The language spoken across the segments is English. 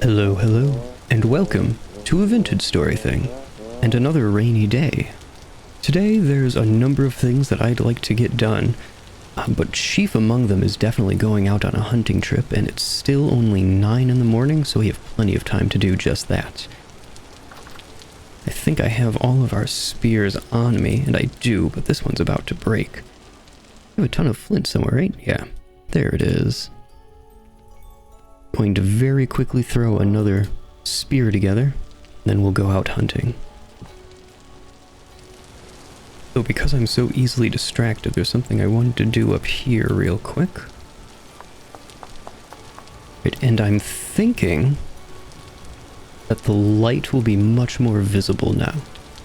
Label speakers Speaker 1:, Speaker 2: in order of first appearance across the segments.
Speaker 1: Hello, hello, and welcome to a vintage story thing, and another rainy day. Today there's a number of things that I'd like to get done, but chief among them is definitely going out on a hunting trip, and it's still only 9 in the morning, so we have plenty of time to do just that. I think I have all of our spears on me, and I do, but this one's about to break. I have a ton of flint somewhere, right? Yeah, there it is. Going to very quickly throw another spear together, then we'll go out hunting. So because I'm so easily distracted, there's something I wanted to do up here real quick. Right, and I'm thinking that the light will be much more visible now.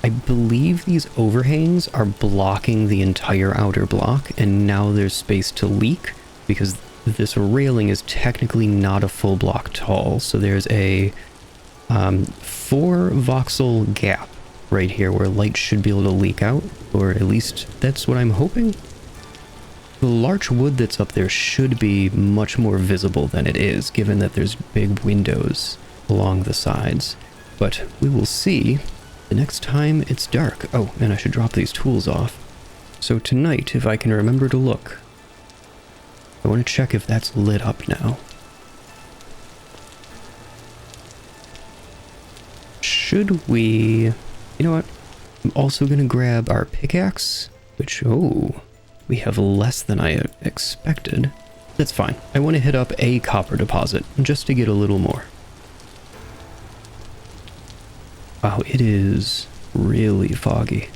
Speaker 1: I believe these overhangs are blocking the entire outer block, and now there's space to leak, because this railing is technically not a full block tall, so there's a 4 voxel gap right here where light should be able to leak out, or at least that's what I'm hoping. The larch wood that's up there should be much more visible than it is, given that there's big windows along the sides, but we will see the next time it's dark. Oh, and I should drop these tools off. So tonight, if I can remember to look, I want to check if that's lit up now. Should we... You know what? I'm also going to grab our pickaxe, which, oh, we have less than I expected. That's fine. I want to hit up a copper deposit, just to get a little more. Wow, it is really foggy.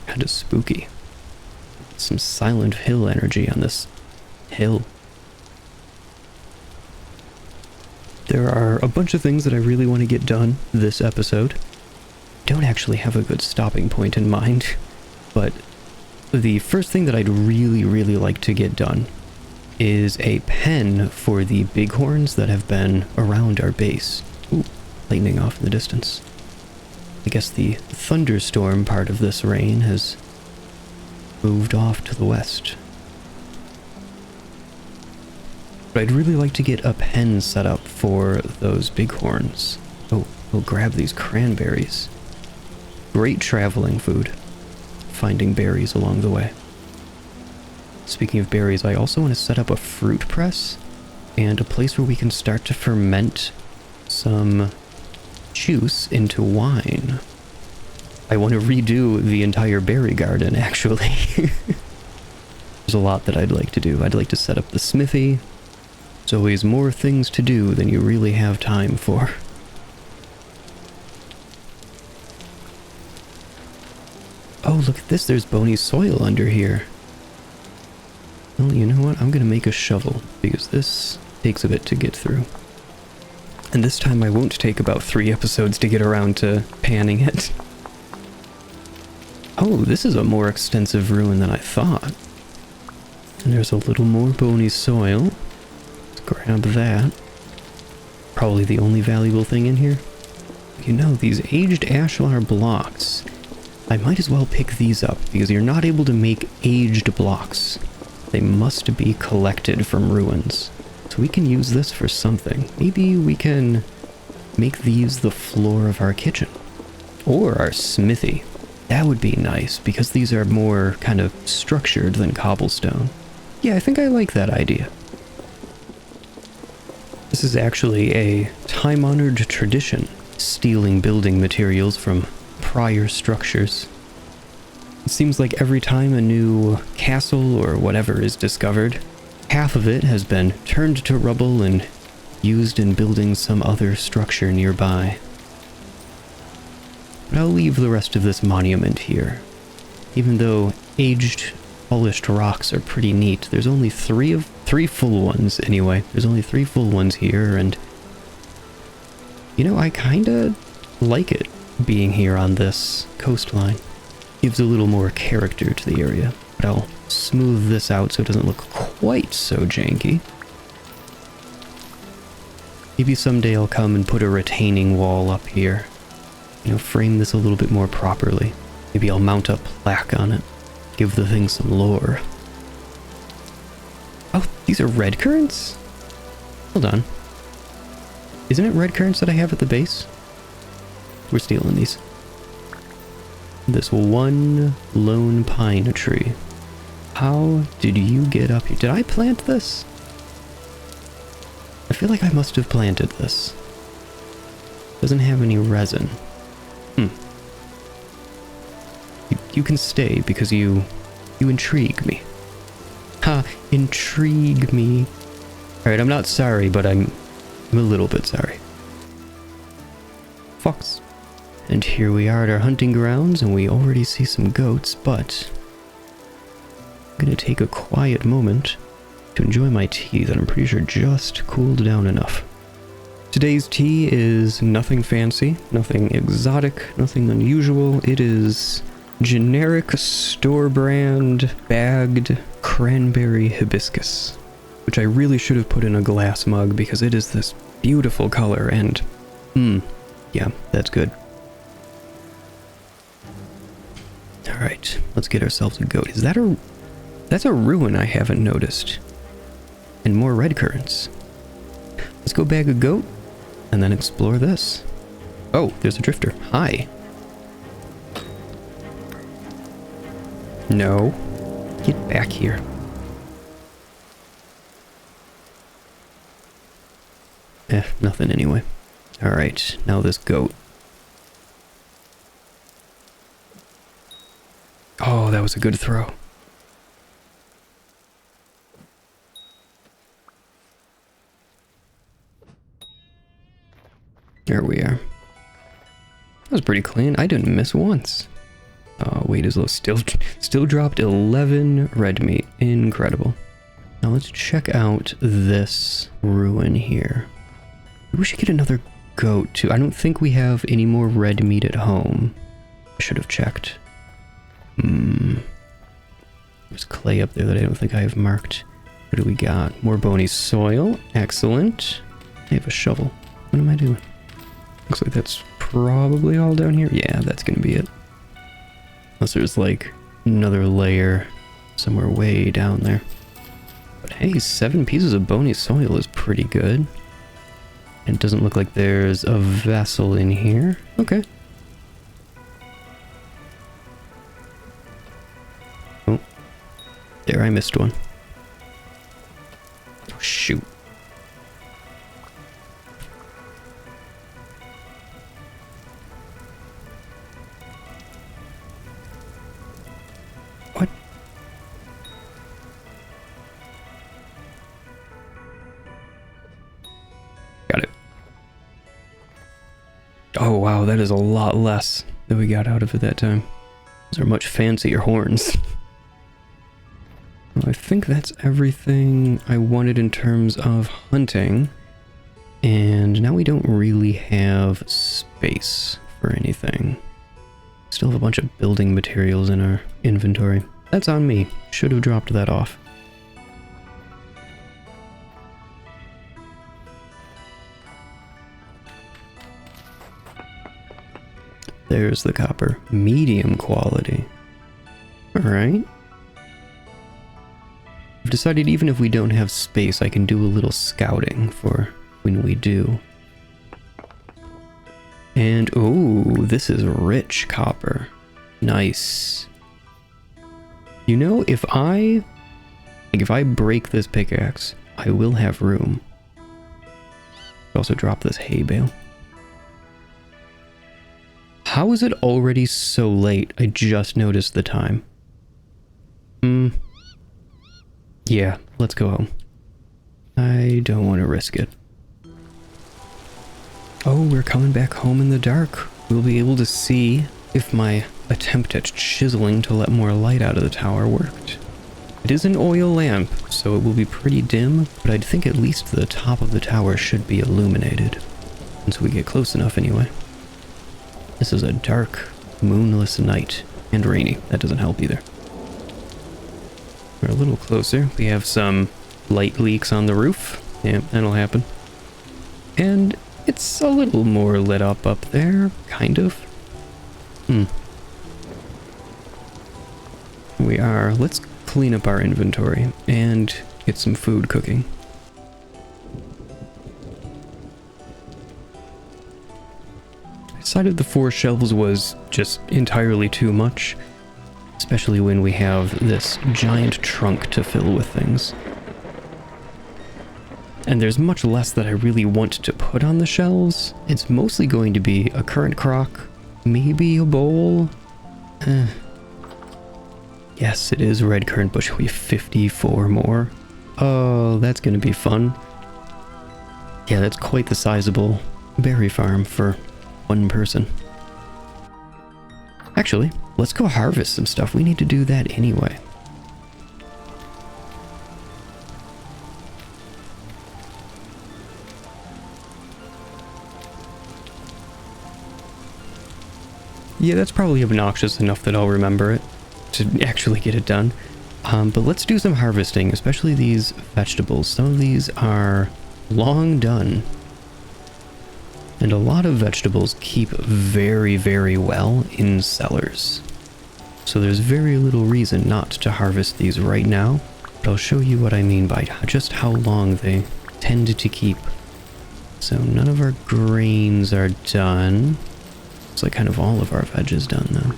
Speaker 1: Kind of spooky. Some Silent Hill energy on this hill. There are a bunch of things that I really want to get done this episode. Don't actually have a good stopping point in mind, but the first thing that I'd really like to get done is a pen for the bighorns that have been around our base. Ooh, lightning off in the distance. I guess the thunderstorm part of this rain has moved off to the west. But I'd really like to get a pen set up for those bighorns. Oh, we'll grab these cranberries. Great traveling food. Finding berries along the way. Speaking of berries, I also want to set up a fruit press and a place where we can start to ferment some juice into wine. I want to redo the entire berry garden, actually. There's a lot that I'd like to do. I'd like to set up the smithy. There's always more things to do than you really have time for. Oh, look at this. There's bony soil under here. Well, you know what? I'm going to make a shovel, because this takes a bit to get through. And this time I won't take about 3 episodes to get around to panning it. Oh, this is a more extensive ruin than I thought. And there's a little more bony soil. Let's grab that. Probably the only valuable thing in here. You know, these aged ashlar blocks, I might as well pick these up, because you're not able to make aged blocks. They must be collected from ruins. So we can use this for something. Maybe we can make these the floor of our kitchen. Or our smithy. That would be nice, because these are more kind of structured than cobblestone. Yeah, I think I like that idea. This is actually a time-honored tradition, stealing building materials from prior structures. It seems like every time a new castle or whatever is discovered, half of it has been turned to rubble and used in building some other structure nearby. But I'll leave the rest of this monument here. Even though aged, polished rocks are pretty neat, there's only 3 full ones anyway. There's only 3 full ones here, and you know, I kinda like it being here on this coastline. Gives a little more character to the area, but I'll smooth this out so it doesn't look quite so janky. Maybe someday I'll come and put a retaining wall up here. You know, frame this a little bit more properly. Maybe I'll mount a plaque on it. Give the thing some lore. Oh, these are red currants? Hold on. Isn't it red currants that I have at the base? We're stealing these. This one lone pine tree. How did you get up here? Did I plant this? I feel like I must have planted this. Doesn't have any resin. You can stay because you intrigue me. Ha! Intrigue me. Alright, I'm not sorry, but I'm a little bit sorry. Fox. And here we are at our hunting grounds, and we already see some goats, but I'm gonna take a quiet moment to enjoy my tea that I'm pretty sure just cooled down enough. Today's tea is nothing fancy, nothing exotic, nothing unusual. It is generic store brand bagged cranberry hibiscus, which I really should have put in a glass mug because it is this beautiful color and yeah, that's good. Alright, let's get ourselves a goat. Is that that's a ruin I haven't noticed. And more red currants. Let's go bag a goat and then explore this. Oh, there's a drifter. Hi. No. Get back here. Nothing anyway. Alright, now this goat. Oh, that was a good throw. There we are. That was pretty clean. I didn't miss once. Weight is low. Still dropped 11 red meat. Incredible. Now let's check out this ruin here. We should get another goat too. I don't think we have any more red meat at home. I should have checked. There's clay up there that I don't think I have marked. What do we got? More bony soil. Excellent. I have a shovel. What am I doing? Looks like that's probably all down here. Yeah, that's gonna be it. Unless there's like another layer somewhere way down there. But hey, 7 pieces of bony soil is pretty good. And it doesn't look like there's a vessel in here. Okay. Oh. There, I missed one. Oh, shoot. What? Got it. Oh wow, that is a lot less than we got out of it that time. Those are much fancier horns. Well, I think that's everything I wanted in terms of hunting. And now we don't really have space for anything. Still have a bunch of building materials in our inventory. That's on me. Should have dropped that off. There's the copper. Medium quality. Alright. I've decided even if we don't have space, I can do a little scouting for when we do. And, oh, this is rich copper. Nice. You know, if I break this pickaxe, I will have room. Also drop this hay bale. How is it already so late? I just noticed the time. Yeah, let's go home. I don't want to risk it. Oh, we're coming back home in the dark. We'll be able to see if my attempt at chiseling to let more light out of the tower worked. It is an oil lamp, so it will be pretty dim, but I'd think at least the top of the tower should be illuminated. Once we get close enough anyway. This is a dark, moonless night, and rainy. That doesn't help either. We're a little closer. We have some light leaks on the roof. Yeah, that'll happen. And it's a little more lit up there, kind of. We are. Let's clean up our inventory and get some food cooking. decided the 4 shelves was just entirely too much, especially when we have this giant trunk to fill with things. And there's much less that I really want to put on the shelves. It's mostly going to be a currant crock, maybe a bowl. Yes, it is red currant bush. We have 54 more. Oh, that's going to be fun. Yeah, that's quite the sizable berry farm for one person. Actually, let's go harvest some stuff. We need to do that anyway. Yeah, that's probably obnoxious enough that I'll remember it to actually get it done. But let's do some harvesting, especially these vegetables. Some of these are long done. And a lot of vegetables keep very, very well in cellars. So there's very little reason not to harvest these right now. But I'll show you what I mean by just how long they tend to keep. So none of our grains are done. Looks like kind of all of our veg is done though.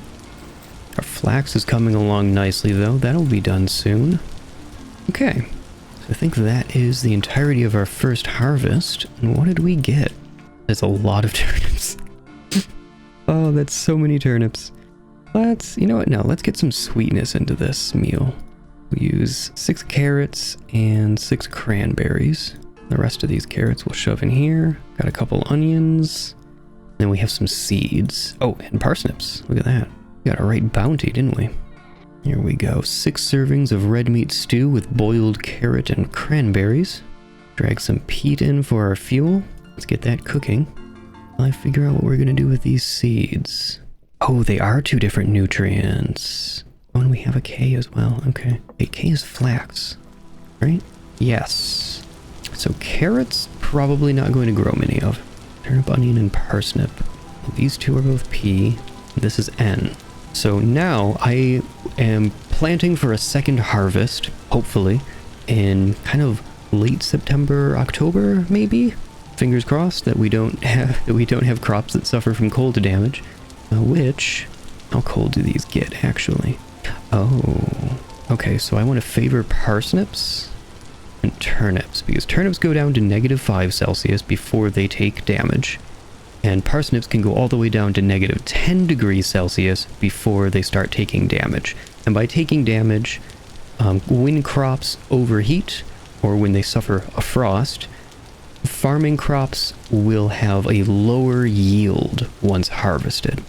Speaker 1: Our flax is coming along nicely though. That'll be done soon. Okay. So I think that is the entirety of our first harvest. And what did we get? There's a lot of turnips. Oh, that's so many turnips. You know what? No, let's get some sweetness into this meal. We use 6 carrots and 6 cranberries. The rest of these carrots we'll shove in here. Got a couple onions. Then we have some seeds. Oh, and parsnips. Look at that. We got a right bounty, didn't we? Here we go. 6 servings of red meat stew with boiled carrot and cranberries. Drag some peat in for our fuel. Let's get that cooking. While I figure out what we're going to do with these seeds. Oh, they are 2 different nutrients. Oh, and we have a K as well. Okay. Wait, K is flax, right? Yes. So carrots, probably not going to grow many of. Turnip, onion, and parsnip. These 2 are both P. This is N. So now I am planting for a second harvest, hopefully, in kind of late September, October, maybe? Fingers crossed that we don't have crops that suffer from cold damage. Which, how cold do these get, actually? Oh, okay, so I want to favor parsnips and turnips, because turnips go down to -5 Celsius before they take damage. And parsnips can go all the way down to -10 degrees Celsius before they start taking damage. And by taking damage, when crops overheat, or when they suffer a frost, farming crops will have a lower yield once harvested.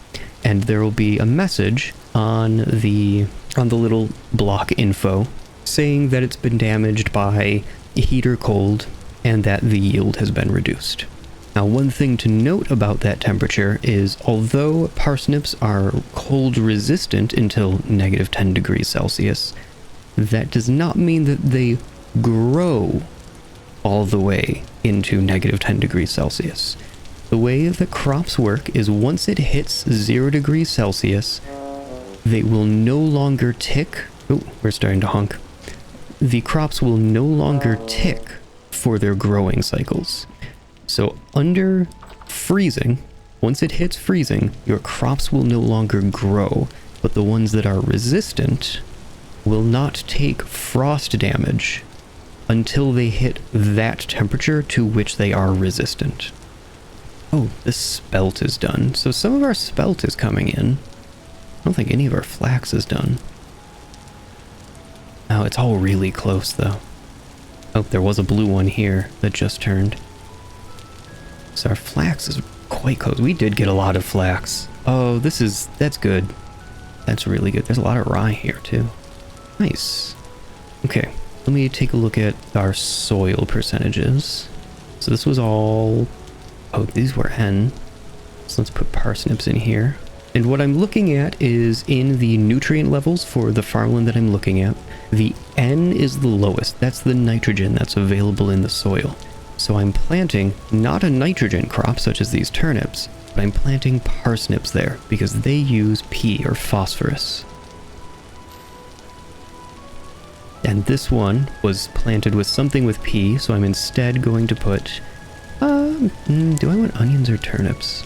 Speaker 1: And there will be a message on the little block info saying that it's been damaged by heat or cold and that the yield has been reduced. Now, one thing to note about that temperature is although parsnips are cold resistant until -10 degrees Celsius, that does not mean that they grow all the way into -10 degrees Celsius. The way that crops work is once it hits 0 degrees Celsius, they will no longer tick. Oh, we're starting to honk. The crops will no longer tick for their growing cycles. So under freezing, once it hits freezing, your crops will no longer grow, but the ones that are resistant will not take frost damage until they hit that temperature to which they are resistant. Oh, this spelt is done. So some of our spelt is coming in. I don't think any of our flax is done. Oh, it's all really close though. Oh, there was a blue one here that just turned. So our flax is quite close. We did get a lot of flax. Oh, that's good. That's really good. There's a lot of rye here too. Nice. Okay, let me take a look at our soil percentages. So this was all... Oh, these were N. So let's put parsnips in here. And what I'm looking at is in the nutrient levels for the farmland that I'm looking at, the N is the lowest. That's the nitrogen that's available in the soil. So I'm planting not a nitrogen crop such as these turnips, but I'm planting parsnips there because they use P or phosphorus. And this one was planted with something with P, so I'm instead going to put... do I want onions or turnips?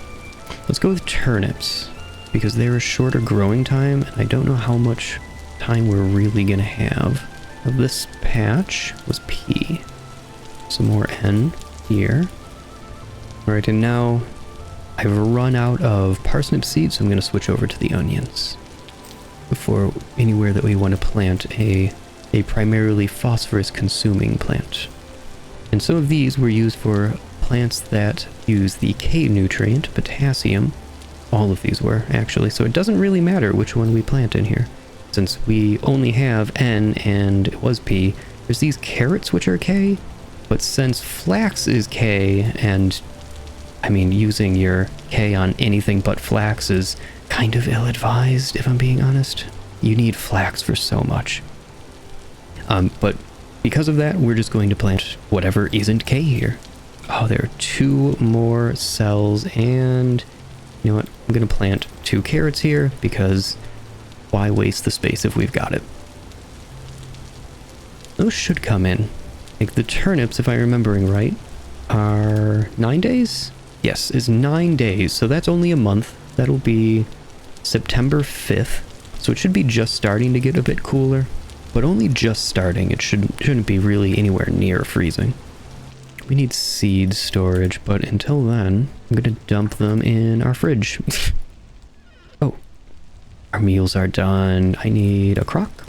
Speaker 1: Let's go with turnips, because they're a shorter growing time, and I don't know how much time we're really gonna have. This patch was P. Some more N here. Alright, and now I've run out of parsnip seeds, so I'm gonna switch over to the onions. Before anywhere that we want to plant a primarily phosphorus consuming plant. And some of these were used for plants that use the K nutrient, potassium. All of these were, actually, so it doesn't really matter which one we plant in here. Since we only have N and it was P, there's these carrots which are K, but since flax is K, and I mean, using your K on anything but flax is kind of ill-advised, if I'm being honest. You need flax for so much. But because of that, we're just going to plant whatever isn't K here. Oh, there are 2 more cells, and you know what? I'm going to plant 2 carrots here, because why waste the space if we've got it? Those should come in. Like the turnips, if I'm remembering right, are 9 days? Yes, it's 9 days, so that's only a month. That'll be September 5th, so it should be just starting to get a bit cooler. But only just starting, it shouldn't be really anywhere near freezing. We need seed storage, but until then, I'm gonna dump them in our fridge. Oh, our meals are done. I need a crock.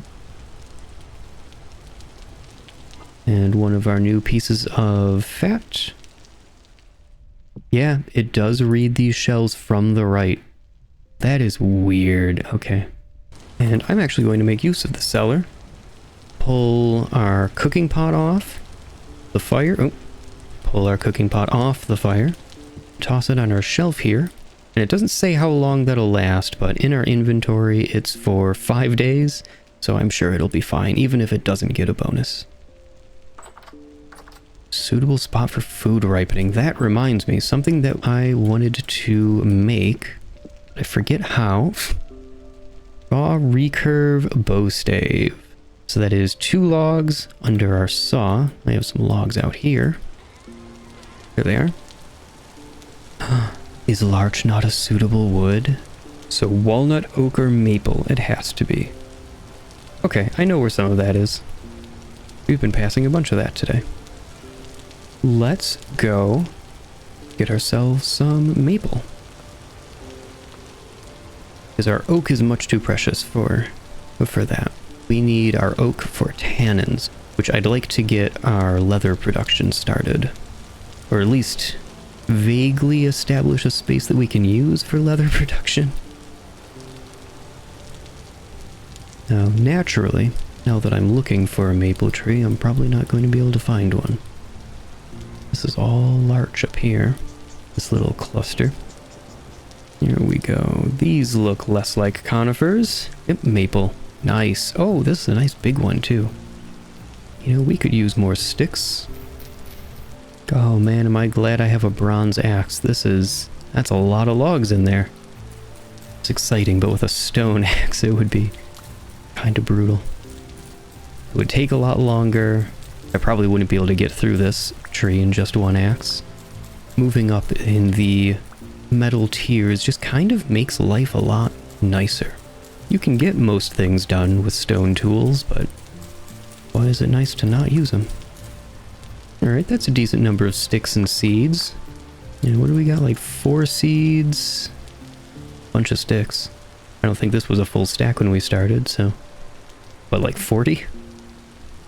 Speaker 1: And one of our new pieces of fat. Yeah, it does read these shells from the right. That is weird. Okay. And I'm actually going to make use of the cellar. Pull our cooking pot off the fire. Oh, pull our cooking pot off the fire. Toss it on our shelf here. And it doesn't say how long that'll last, but in our inventory it's for 5 days, so I'm sure it'll be fine, even if it doesn't get a bonus. Suitable spot for food ripening. That reminds me, something that I wanted to make. I forget how. Raw recurve bow stave. So that is 2 logs under our saw. I have some logs out here. There they are. Is larch not a suitable wood? So walnut, oak, or maple, it has to be. Okay, I know where some of that is. We've been passing a bunch of that today. Let's go get ourselves some maple. Because our oak is much too precious for that. We need our oak for tannins, which I'd like to get our leather production started. Or at least vaguely establish a space that we can use for leather production. Now, naturally, now that I'm looking for a maple tree, I'm probably not going to be able to find one. This is all larch up here. This little cluster. Here we go. These look less like conifers. Yep, maple. Nice. Oh, this is a nice big one too. You know, we could use more sticks. Oh man, am I glad I have a bronze axe. That's a lot of logs in there. It's exciting, but with a stone axe it would be kind of brutal. It would take a lot longer. I probably wouldn't be able to get through this tree in just one axe. Moving up in the metal tiers just kind of makes life a lot nicer. You can get most things done with stone tools, but why is it nice to not use them? Alright, that's a decent number of sticks and seeds. And what do we got? Like 4 seeds? Bunch of sticks. I don't think this was a full stack when we started, so... But like 40?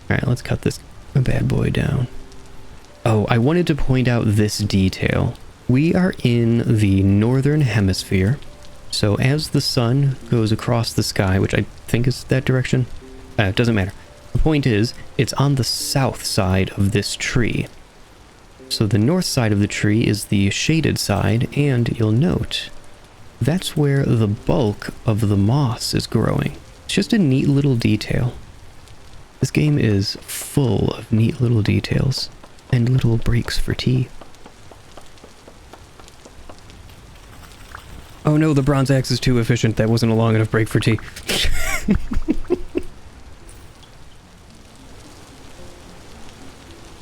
Speaker 1: Alright, let's cut this bad boy down. Oh, I wanted to point out this detail. We are in the northern hemisphere, so as the sun goes across the sky, which I think is that direction, it doesn't matter. The point is, it's on the south side of this tree. So the north side of the tree is the shaded side, and you'll note, that's where the bulk of the moss is growing. It's just a neat little detail. This game is full of neat little details, and little breaks for tea. Oh no, the bronze axe is too efficient. That wasn't a long enough break for tea.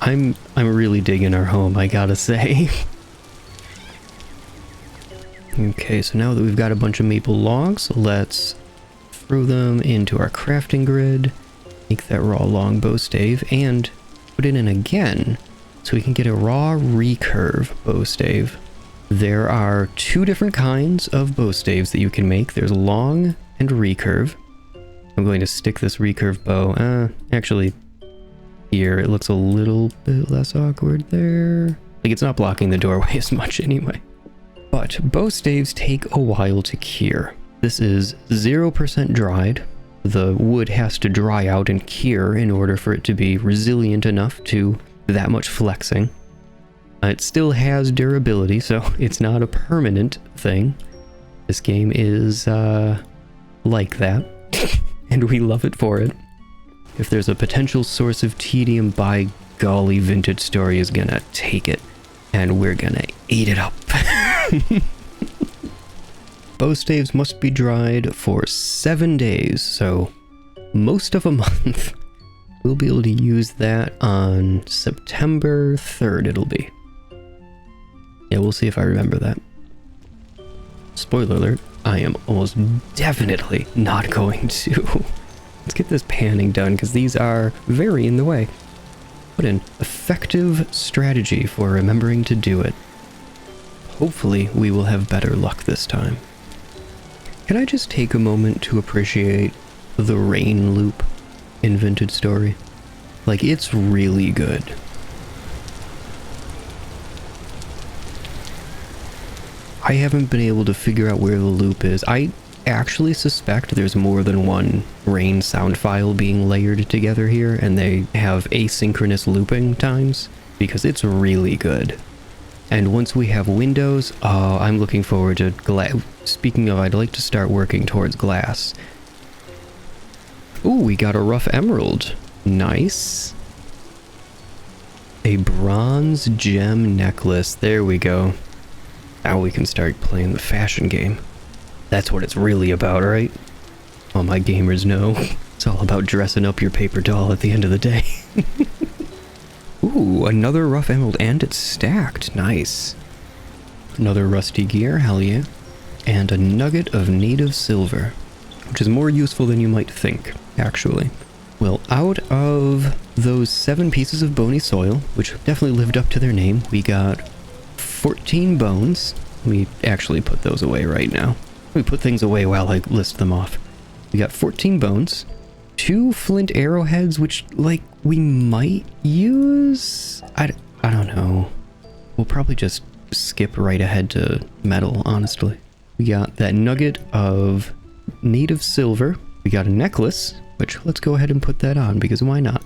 Speaker 1: I'm really digging our home, I gotta say. Okay, so now that we've got a bunch of maple logs, let's throw them into our crafting grid, make that raw longbow stave, and put it in again so we can get a raw recurve bow stave. There are two different kinds of bow staves that you can make. There's long and recurve. I'm going to stick this recurve bow, actually, here, it looks a little bit less awkward there. Like, it's not blocking the doorway as much anyway. But bow staves take a while to cure. This is 0% dried. The wood has to dry out and cure in order for it to be resilient enough to that much flexing. It still has durability, so it's not a permanent thing. This game is like that, and we love it for it. If there's a potential source of tedium, by golly, Vintage Story is gonna take it, and we're gonna eat it up. Bow staves must be dried for 7 days, so most of a month. We'll be able to use that on September 3rd, it'll be. Yeah, we'll see if I remember that. Spoiler alert, I am almost definitely not going to. Let's get this panning done, because these are very in the way. What an effective strategy for remembering to do it. Hopefully, we will have better luck this time. Can I just take a moment to appreciate the rain loop in Vintage Story? Like, it's really good. I haven't been able to figure out where the loop is. I actually suspect there's more than one rain sound file being layered together here, and they have asynchronous looping times, because it's really good. And once we have windows, I'm looking forward to glass. Speaking of, I'd like to start working towards glass. Ooh, we got a rough emerald. Nice. A bronze gem necklace. There we go. Now we can start playing the fashion game. That's what it's really about, right? All my gamers know. It's all about dressing up your paper doll at the end of the day. Ooh, another rough emerald, and it's stacked. Nice. Another rusty gear, hell yeah. And a nugget of native silver, which is more useful than you might think, actually. Well, out of those 7 pieces of bony soil, which definitely lived up to their name, we got 14 bones. We actually put those away right now. We put things away while I list them off. We got 14 bones, 2 flint arrowheads, which, like, we might use? I don't know. We'll probably just skip right ahead to metal, honestly. We got that nugget of native silver. We got a necklace, which let's go ahead and put that on, because why not?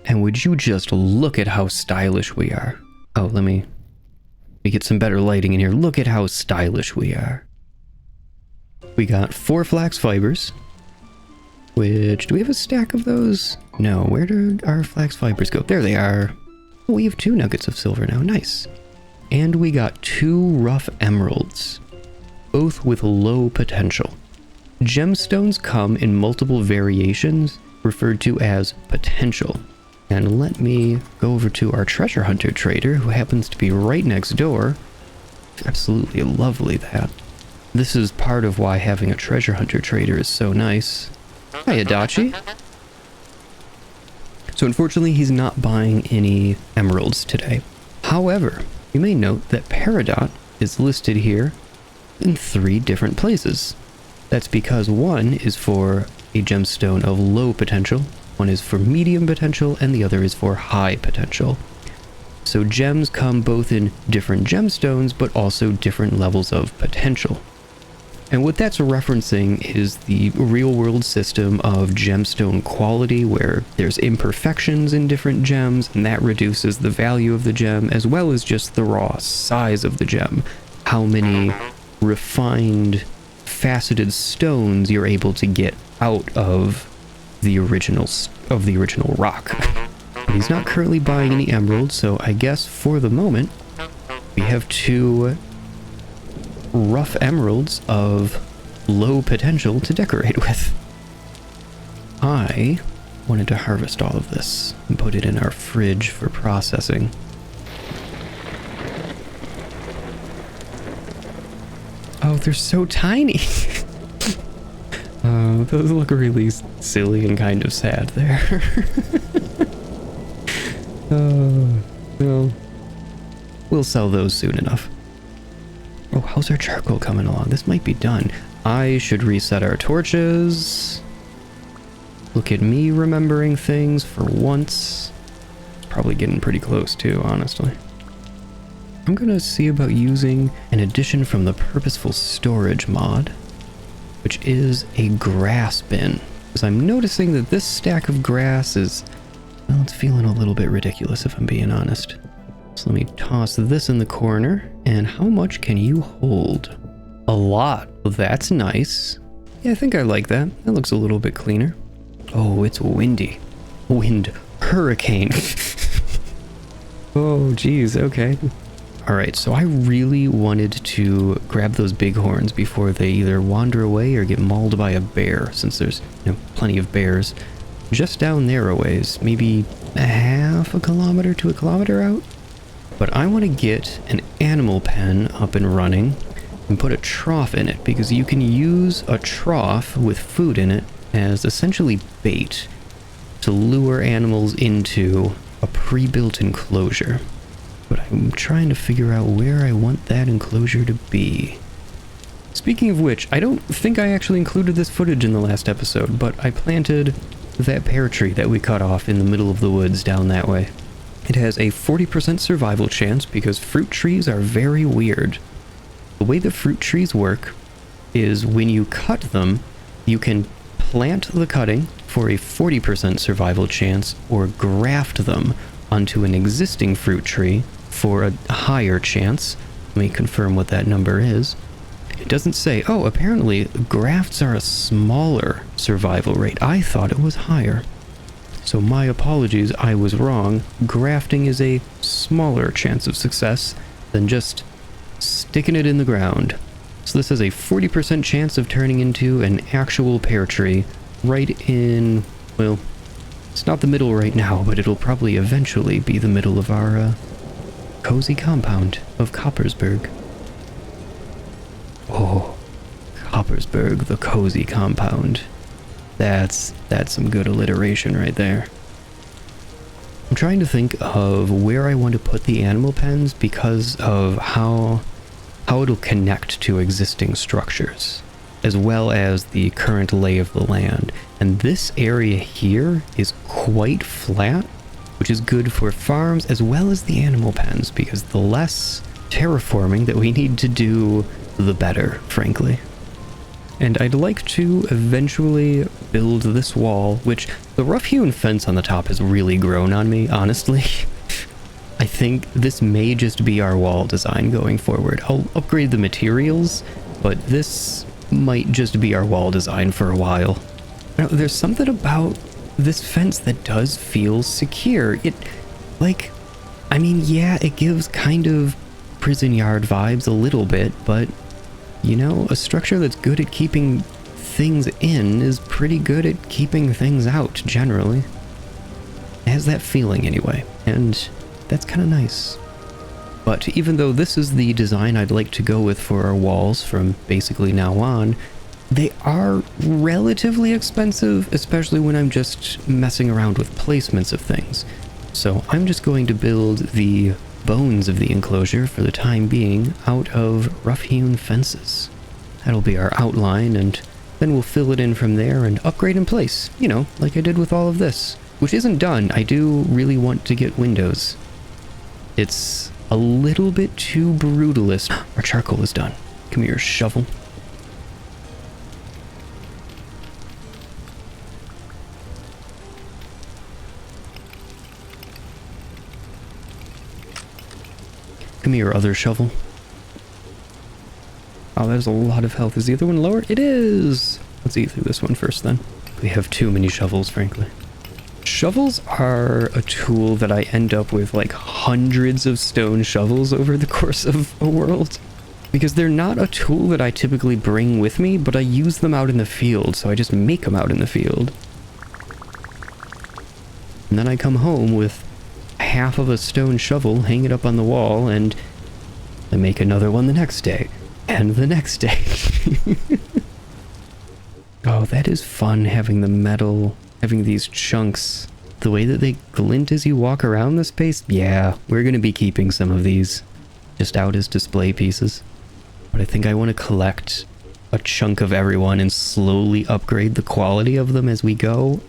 Speaker 1: And would you just look at how stylish we are? Oh, let me get some better lighting in here. Look at how stylish we are. We got 4 flax fibers, which, do we have a stack of those? No, where do our flax fibers go? There they are. Oh, we have 2 nuggets of silver now, nice. And we got 2 rough emeralds, both with low potential. Gemstones come in multiple variations, referred to as potential. And let me go over to our treasure hunter trader, who happens to be right next door. Absolutely lovely, that. This is part of why having a treasure hunter trader is so nice. Hi, Adachi. So unfortunately, he's not buying any emeralds today. However, you may note that Peridot is listed here in 3 different places. That's because one is for a gemstone of low potential, one is for medium potential, and the other is for high potential. So gems come both in different gemstones, but also different levels of potential. And what that's referencing is the real-world system of gemstone quality, where there's imperfections in different gems, and that reduces the value of the gem, as well as just the raw size of the gem. How many refined, faceted stones you're able to get out of the original rock. But he's not currently buying any emeralds, so I guess for the moment, we have 2 rough emeralds of low potential to decorate with. I wanted to harvest all of this and put it in our fridge for processing. Oh, they're so tiny. Those look really silly and kind of sad there. Well, we'll sell those soon enough. Oh, how's our charcoal coming along? This might be done. I should reset our torches. Look at me remembering things for once. It's probably getting pretty close too, honestly. I'm gonna see about using an addition from the Purposeful Storage mod, which is a grass bin. Because I'm noticing that this stack of grass is, well, it's feeling a little bit ridiculous if I'm being honest. So let me toss this in the corner. And how much can you hold? A lot. Well, that's nice. Yeah, I think I like that. That looks a little bit cleaner. Oh, it's windy. Wind hurricane. Oh, geez. Okay. All right, so I really wanted to grab those bighorns before they either wander away or get mauled by a bear, since there's, plenty of bears just down there a ways, maybe a half a kilometer to a kilometer out. But I want to get an animal pen up and running and put a trough in it, because you can use a trough with food in it as essentially bait to lure animals into a pre-built enclosure. But I'm trying to figure out where I want that enclosure to be. Speaking of which, I don't think I actually included this footage in the last episode, but I planted that pear tree that we cut off in the middle of the woods down that way. It has a 40% survival chance because fruit trees are very weird. The way the fruit trees work is when you cut them, you can plant the cutting for a 40% survival chance or graft them onto an existing fruit tree for a higher chance. Let me confirm what that number is. It doesn't say. Oh, apparently grafts are a smaller survival rate. I thought it was higher. So my apologies, I was wrong. Grafting is a smaller chance of success than just sticking it in the ground. So this has a 40% chance of turning into an actual pear tree right in, well, it's not the middle right now, but it'll probably eventually be the middle of our cozy compound of Coppersburg. Oh, Coppersburg, the cozy compound. That's some good alliteration right there. I'm trying to think of where I want to put the animal pens because of how it'll connect to existing structures, as well as the current lay of the land. And this area here is quite flat, which is good for farms as well as the animal pens, because the less terraforming that we need to do, the better, frankly. And I'd like to eventually build this wall, which the rough-hewn fence on the top has really grown on me, honestly. I think this may just be our wall design going forward. I'll upgrade the materials, but this might just be our wall design for a while. Now, there's something about this fence that does feel secure. Yeah, it gives kind of prison yard vibes a little bit, but a structure that's good at keeping things in is pretty good at keeping things out, generally. It has that feeling anyway, and that's kind of nice. But even though this is the design I'd like to go with for our walls from basically now on, they are relatively expensive, especially when I'm just messing around with placements of things. So I'm just going to build the bones of the enclosure for the time being out of rough-hewn fences. That'll be our outline, and then we'll fill it in from there and upgrade in place, like I did with all of this, which isn't done. I do really want to get windows. It's a little bit too brutalist. Our charcoal is done. Come here, shovel. Come here, other shovel. Oh, there's a lot of health. Is the other one lower? It is! Let's eat through this one first, then. We have too many shovels, frankly. Shovels are a tool that I end up with like hundreds of stone shovels over the course of a world. Because they're not a tool that I typically bring with me, but I use them out in the field, so I just make them out in the field. And then I come home with half of a stone shovel, hang it up on the wall, and I make another one the next day. And the next day. Oh, that is fun having the metal, having these chunks. The way that they glint as you walk around the space. Yeah, we're going to be keeping some of these just out as display pieces. But I think I want to collect a chunk of everyone and slowly upgrade the quality of them as we go.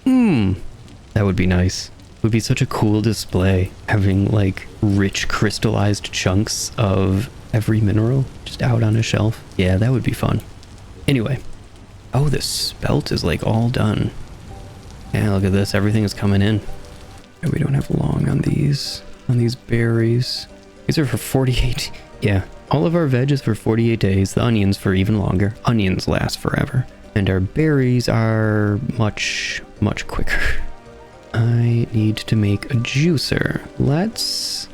Speaker 1: That would be nice. It would be such a cool display, having like rich crystallized chunks of every mineral just out on a shelf. Yeah, that would be fun. Anyway. Oh, this spelt is like all done. Yeah, look at this. Everything is coming in. Yeah, we don't have long on these berries. These are for 48. Yeah, all of our veg is for 48 days. The onions for even longer. Onions last forever. And our berries are much, much quicker. I need to make a juicer. Let's...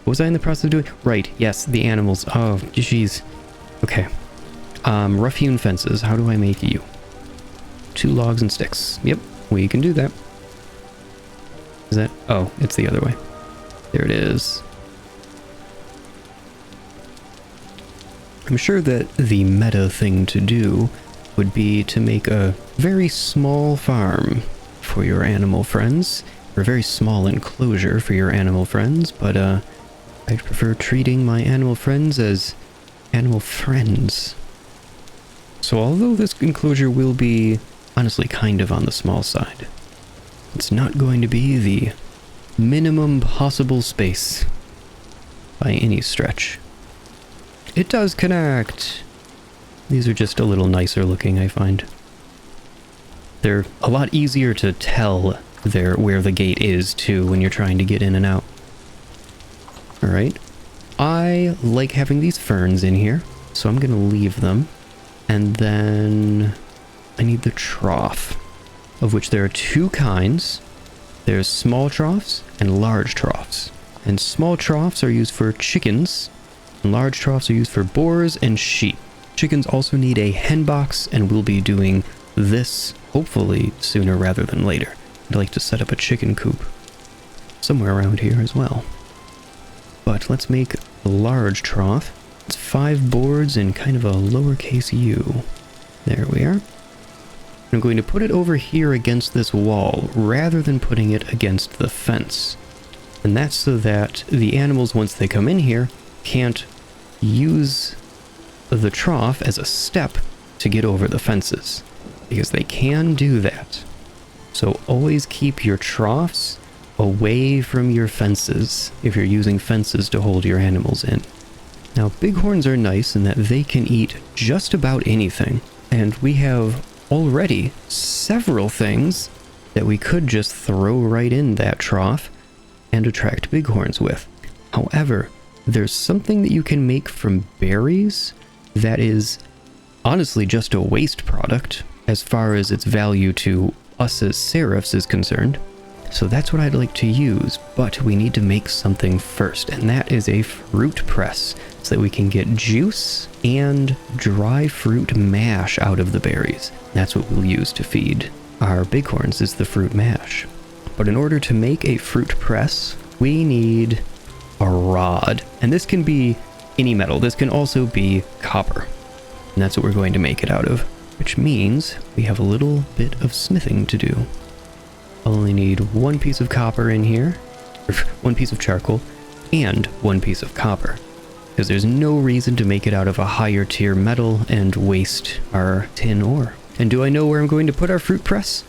Speaker 1: What was I in the process of doing? Right, yes, the animals. Oh, jeez. Okay. Rough-hewn fences. How do I make you? 2 logs and sticks. Yep, we can do that. Is that... Oh, it's the other way. There it is. I'm sure that the meta thing to do would be to make a very small farm for your animal friends, or a very small enclosure for your animal friends, but I'd prefer treating my animal friends as animal friends. So although this enclosure will be honestly kind of on the small side, it's not going to be the minimum possible space by any stretch. It does connect. These are just a little nicer looking, I find. They're a lot easier to tell where the gate is, too, when you're trying to get in and out. Alright. I like having these ferns in here, so I'm going to leave them. And then I need the trough, of which there are 2 kinds. There's small troughs and large troughs. And small troughs are used for chickens, and large troughs are used for boars and sheep. Chickens also need a hen box, and we'll be doing this hopefully sooner rather than later. I'd like to set up a chicken coop somewhere around here as well. But let's make a large trough. It's 5 boards and kind of a lowercase u. There we are. I'm going to put it over here against this wall rather than putting it against the fence. And that's so that the animals, once they come in here, can't use the trough as a step to get over the fences, because they can do that. So always keep your troughs away from your fences if you're using fences to hold your animals in. Now, bighorns are nice in that they can eat just about anything, and we have already several things that we could just throw right in that trough and attract bighorns with. However, there's something that you can make from berries that is honestly just a waste product as far as its value to us as serifs is concerned. So that's what I'd like to use, but we need to make something first, and that is a fruit press, so that we can get juice and dry fruit mash out of the berries. That's what we'll use to feed our bighorns, is the fruit mash. But in order to make a fruit press, we need a rod, and this can be any metal. This can also be copper, and that's what we're going to make it out of, which means we have a little bit of smithing to do. I'll only need 1 piece of copper in here, or 1 piece of charcoal, and 1 piece of copper, because there's no reason to make it out of a higher tier metal and waste our tin ore. And do I know where I'm going to put our fruit press?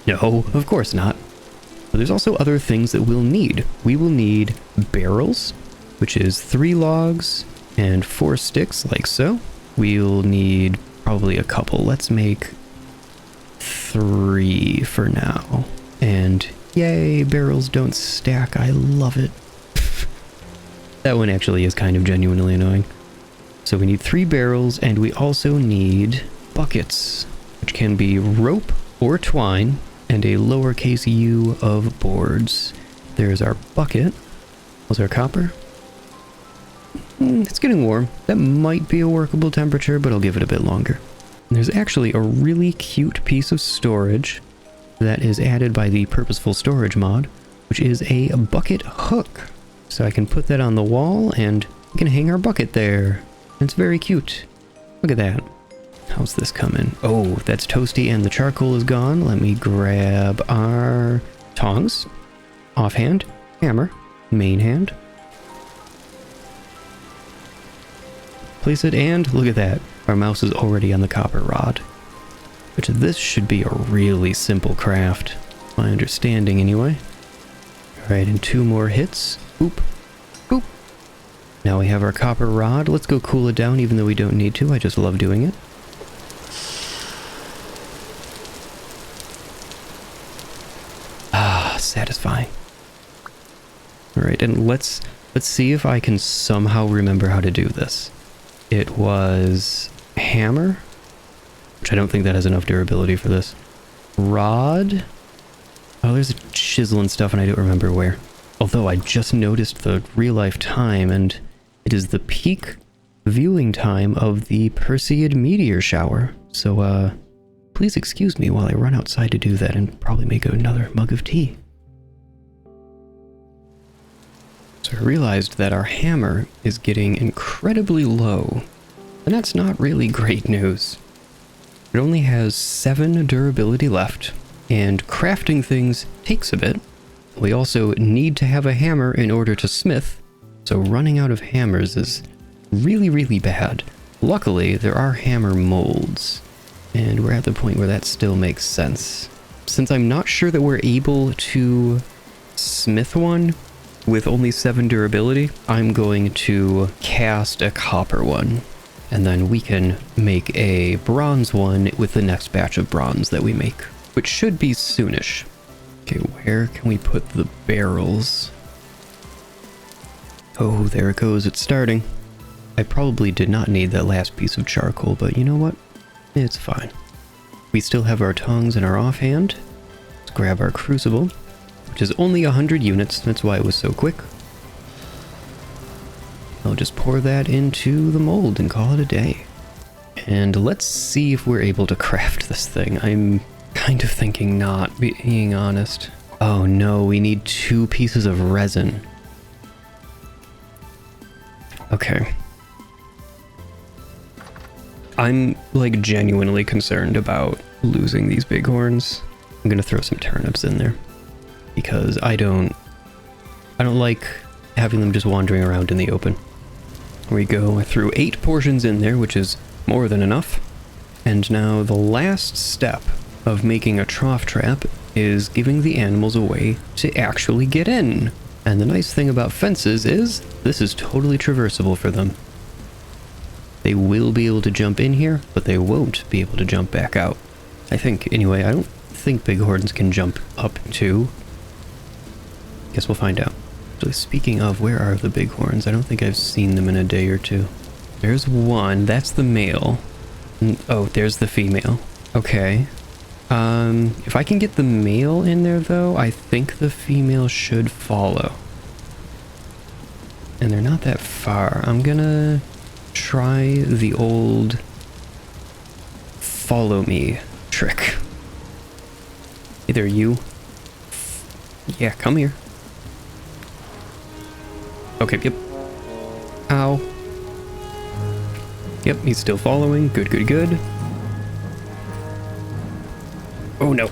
Speaker 1: No, of course not. But there's also other things that we'll need. We will need barrels, which is 3 logs and 4 sticks, like so. We'll need probably a couple. Let's make 3 for now. And yay, barrels don't stack. I love it. That one actually is kind of genuinely annoying. So we need 3 barrels, and we also need buckets, which can be rope or twine, and a lowercase u of boards. There's our bucket. Was our copper? It's getting warm. That might be a workable temperature, but I'll give it a bit longer. And there's actually a really cute piece of storage that is added by the Purposeful Storage mod, which is a bucket hook. So I can put that on the wall, and we can hang our bucket there. It's very cute. Look at that. How's this coming? Oh, that's toasty and the charcoal is gone. Let me grab our tongs. Offhand, hammer, main hand. Place it and look at that. Our mouse is already on the copper rod. Which this should be a really simple craft. My understanding anyway. Alright, and 2 more hits. Oop. Oop. Now we have our copper rod. Let's go cool it down even though we don't need to. I just love doing it. Ah, satisfying. Alright, and let's see if I can somehow remember how to do this. It was hammer, which I don't think that has enough durability for this. Rod. Oh, there's a chisel and stuff and I don't remember where. Although I just noticed the real life time and it is the peak viewing time of the Perseid meteor shower. So, please excuse me while I run outside to do that and probably make another mug of tea. So I realized that our hammer is getting incredibly low, and that's not really great news. It only has 7 durability left, and crafting things takes a bit. We also need to have a hammer in order to smith, so running out of hammers is really, really bad. Luckily, there are hammer molds, and we're at the point where that still makes sense. Since I'm not sure that we're able to smith one with only 7 durability, I'm going to cast a copper one, and then we can make a bronze one with the next batch of bronze that we make, which should be soonish. Okay, where can we put the barrels? Oh, there it goes, it's starting. I probably did not need that last piece of charcoal, but you know what? It's fine. We still have our tongs and our offhand. Let's grab our crucible, which is only 100 units, that's why it was so quick. I'll just pour that into the mold and call it a day. And let's see if we're able to craft this thing. I'm kind of thinking not, being honest. Oh no, we need 2 pieces of resin. Okay. I'm like genuinely concerned about losing these bighorns. I'm gonna throw some turnips in there because I don't like having them just wandering around in the open. Here we go. I threw 8 portions in there, which is more than enough. And now the last step of making a trough trap is giving the animals a way to actually get in. And the nice thing about fences is this is totally traversable for them. They will be able to jump in here, but they won't be able to jump back out. I think, anyway. I don't think bighorns can jump up too. Guess we'll find out. Actually, speaking of, where are the bighorns? I don't think I've seen them in a day or two. There's one. That's the male. Oh, there's the female. Okay. If I can get the male in there, though, I think the female should follow. And they're not that far. I'm gonna try the old follow me trick. Either you. Yeah, come here. Okay, yep. Ow. Yep, he's still following. Good, good, good. Oh no.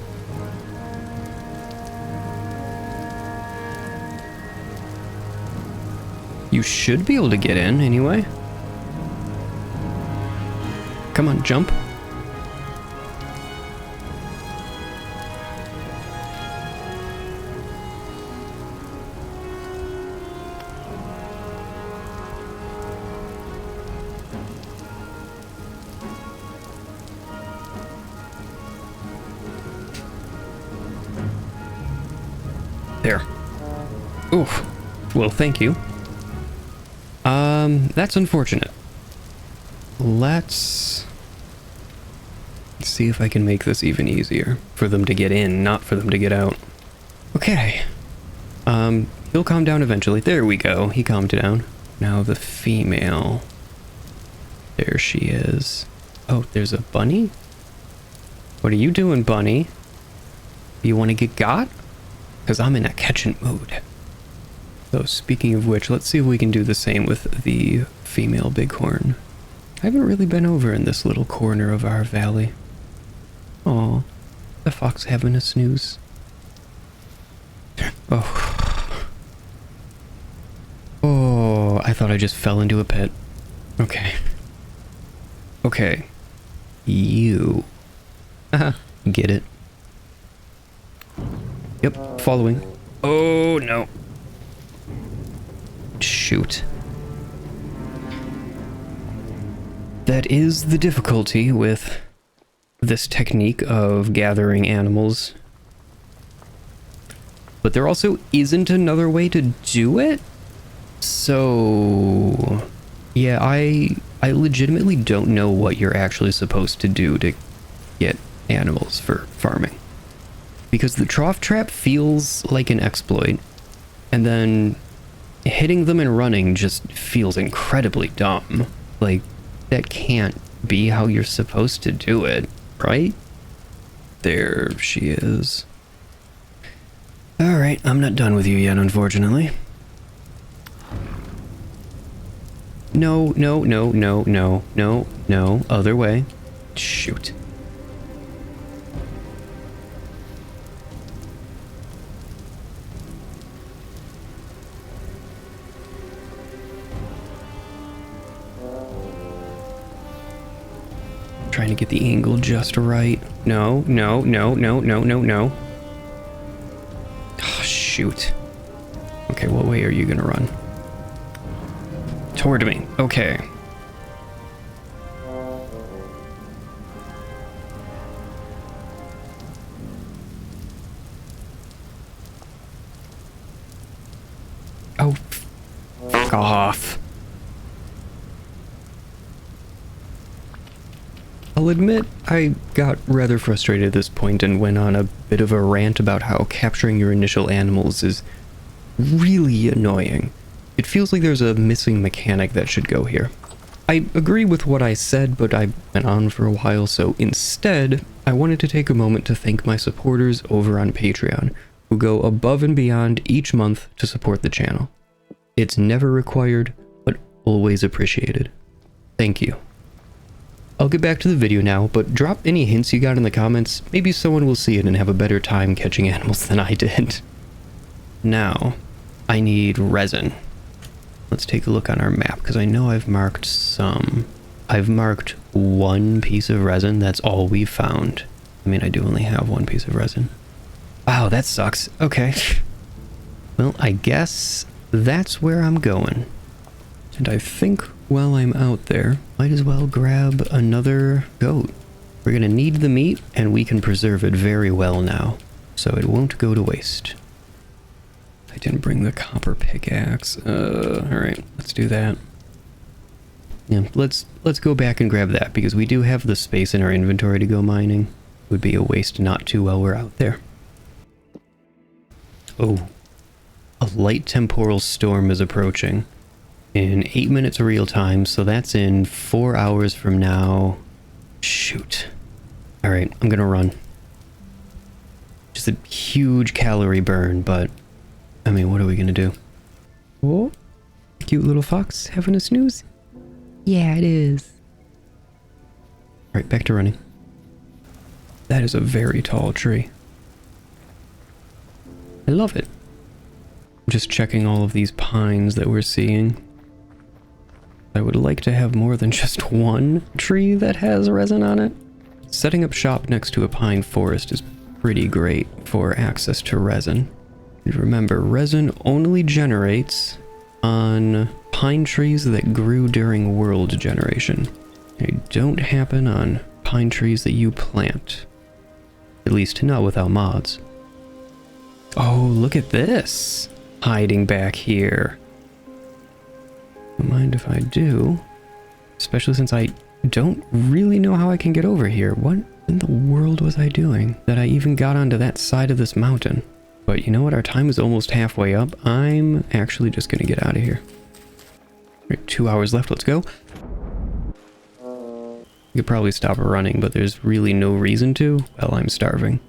Speaker 1: You should be able to get in anyway. Come on, jump. There. Oof. Well, thank you. That's unfortunate. Let's see if I can make this even easier for them to get in, not for them to get out. Okay. He'll calm down eventually. There we go. He calmed down. Now the female. There she is. Oh, there's a bunny? What are you doing, bunny? You want to get got? Because I'm in a catching mood. So speaking of which, let's see if we can do the same with the female bighorn. I haven't really been over in this little corner of our valley. Aw, the fox having a snooze. Oh. Oh, I thought I just fell into a pit. Okay. Okay. You. Haha, get it. Yep, following. Oh, no. Shoot. That is the difficulty with this technique of gathering animals. But there also isn't another way to do it? So... yeah, I legitimately don't know what you're actually supposed to do to get animals for farming. Because the trough trap feels like an exploit, and then hitting them and running just feels incredibly dumb. Like, that can't be how you're supposed to do it, right? There she is. Alright, I'm not done with you yet, unfortunately. No, no, no, no, no, no, no, other way. Shoot. Trying to get the angle just right. No, no, no, no, no, no, no. Oh, shoot. Okay, what way are you gonna run? Toward me. Okay. Oh, fuck off. I'll admit, I got rather frustrated at this point and went on a bit of a rant about how capturing your initial animals is really annoying. It feels like there's a missing mechanic that should go here. I agree with what I said, but I went on for a while, so instead, I wanted to take a moment to thank my supporters over on Patreon, who go above and beyond each month to support the channel. It's never required, but always appreciated. Thank you. I'll get back to the video now, but drop any hints you got in the comments. Maybe someone will see it and have a better time catching animals than I did. Now, I need resin. Let's take a look on our map, because I know I've marked some. I've marked one piece of resin. That's all we've found. I mean, I do only have one piece of resin. Wow, that sucks. Okay. Well, I guess that's where I'm going. And I think while I'm out there, might as well grab another goat. We're gonna need the meat, and we can preserve it very well now, so it won't go to waste. I didn't bring the copper pickaxe. Alright, let's do that. Yeah, let's go back and grab that, because we do have the space in our inventory to go mining. It would be a waste not to while we're out there. Oh. A light temporal storm is approaching. In 8 minutes real time, so that's in 4 hours from now. Shoot. Alright, I'm gonna run. Just a huge calorie burn, but I mean, what are we gonna do? Oh, cute little fox having a snooze? Yeah, it is. Alright, back to running. That is a very tall tree. I love it. I'm just checking all of these pines that we're seeing. I would like to have more than just one tree that has resin on it. Setting up shop next to a pine forest is pretty great for access to resin. And remember, resin only generates on pine trees that grew during world generation. They don't happen on pine trees that you plant. At least not without mods. Oh, look at this! Hiding back here. Don't mind if I do. Especially since I don't really know how I can get over here. What in the world was I doing that I even got onto that side of this mountain? But you know what? Our time is almost halfway up. I'm actually just gonna get out of here. Right, 2 hours left. Let's go. You could probably stop running, but there's really no reason to. Well, I'm starving.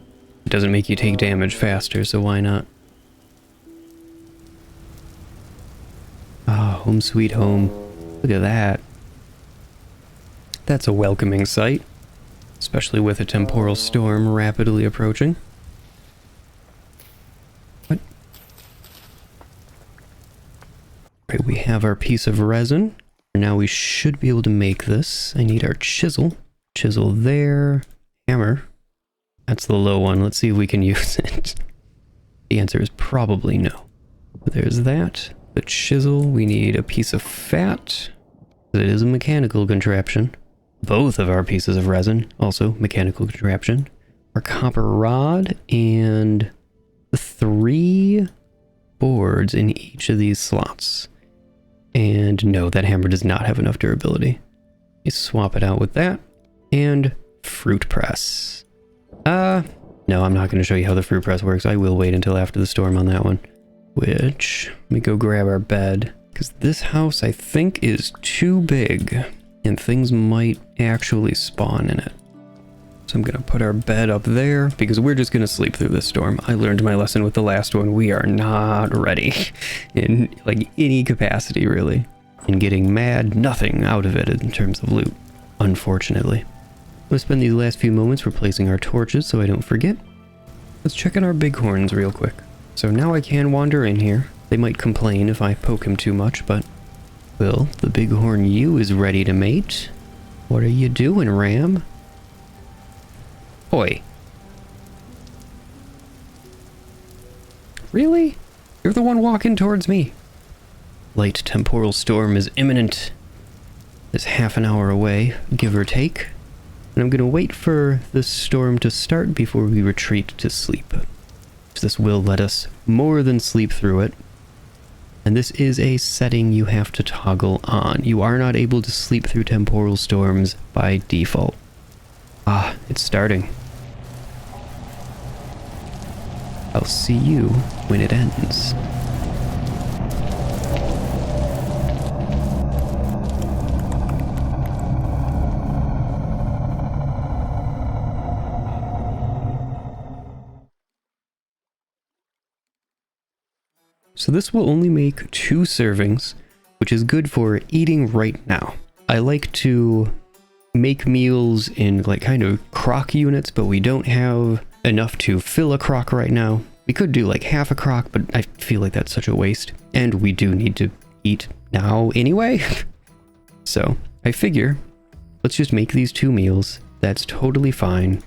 Speaker 1: It doesn't make you take damage faster, so why not? Ah, home sweet home. Look at that. That's a welcoming sight, especially with a temporal storm rapidly approaching. What? Right, we have our piece of resin. Now we should be able to make this. I need our chisel. Chisel there. Hammer. That's the low one. Let's see if we can use it. The answer is probably no. There's that. The chisel. We need a piece of fat. It is a mechanical contraption. Both of our pieces of resin, also mechanical contraption. Our copper rod and the 3 boards in each of these slots. And no, that hammer does not have enough durability. You swap it out with that. And fruit press. No, I'm not going to show you how the fruit press works. I will wait until after the storm on that one. Which, let me go grab our bed. Because this house, I think, is too big. And things might actually spawn in it. So I'm going to put our bed up there. Because we're just going to sleep through this storm. I learned my lesson with the last one. We are not ready. In, like, any capacity, really. And getting mad, nothing out of it in terms of loot. Unfortunately. Let's spend these last few moments replacing our torches so I don't forget. Let's check in our bighorns real quick. So now I can wander in here. They might complain if I poke him too much, but... Well, the bighorn ewe is ready to mate. What are you doing, Ram? Oi. Really? You're the one walking towards me. Light temporal storm is imminent. It's half an hour away, give or take. And I'm going to wait for the storm to start before we retreat to sleep. This will let us more than sleep through it. And this is a setting you have to toggle on. You are not able to sleep through temporal storms by default. Ah, it's starting. I'll see you when it ends. So this will only make 2 servings, which is good for eating right now. I like to make meals in like kind of crock units, but we don't have enough to fill a crock right now. We could do like half a crock, but I feel like that's such a waste. And we do need to eat now anyway. So I figure, let's just make these 2 meals. That's totally fine.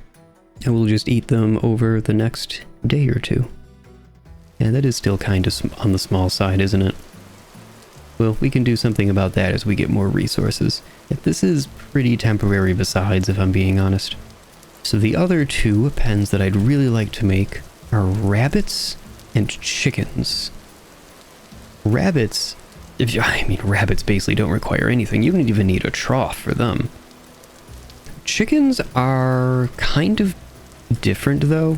Speaker 1: And we'll just eat them over the next day or 2. And that is still kind of on the small side, isn't it? Well, we can do something about that as we get more resources. Yet this is pretty temporary besides, if I'm being honest. So the other 2 pens that I'd really like to make are rabbits and chickens. Rabbits, rabbits basically don't require anything. You don't even need a trough for them. Chickens are kind of different though.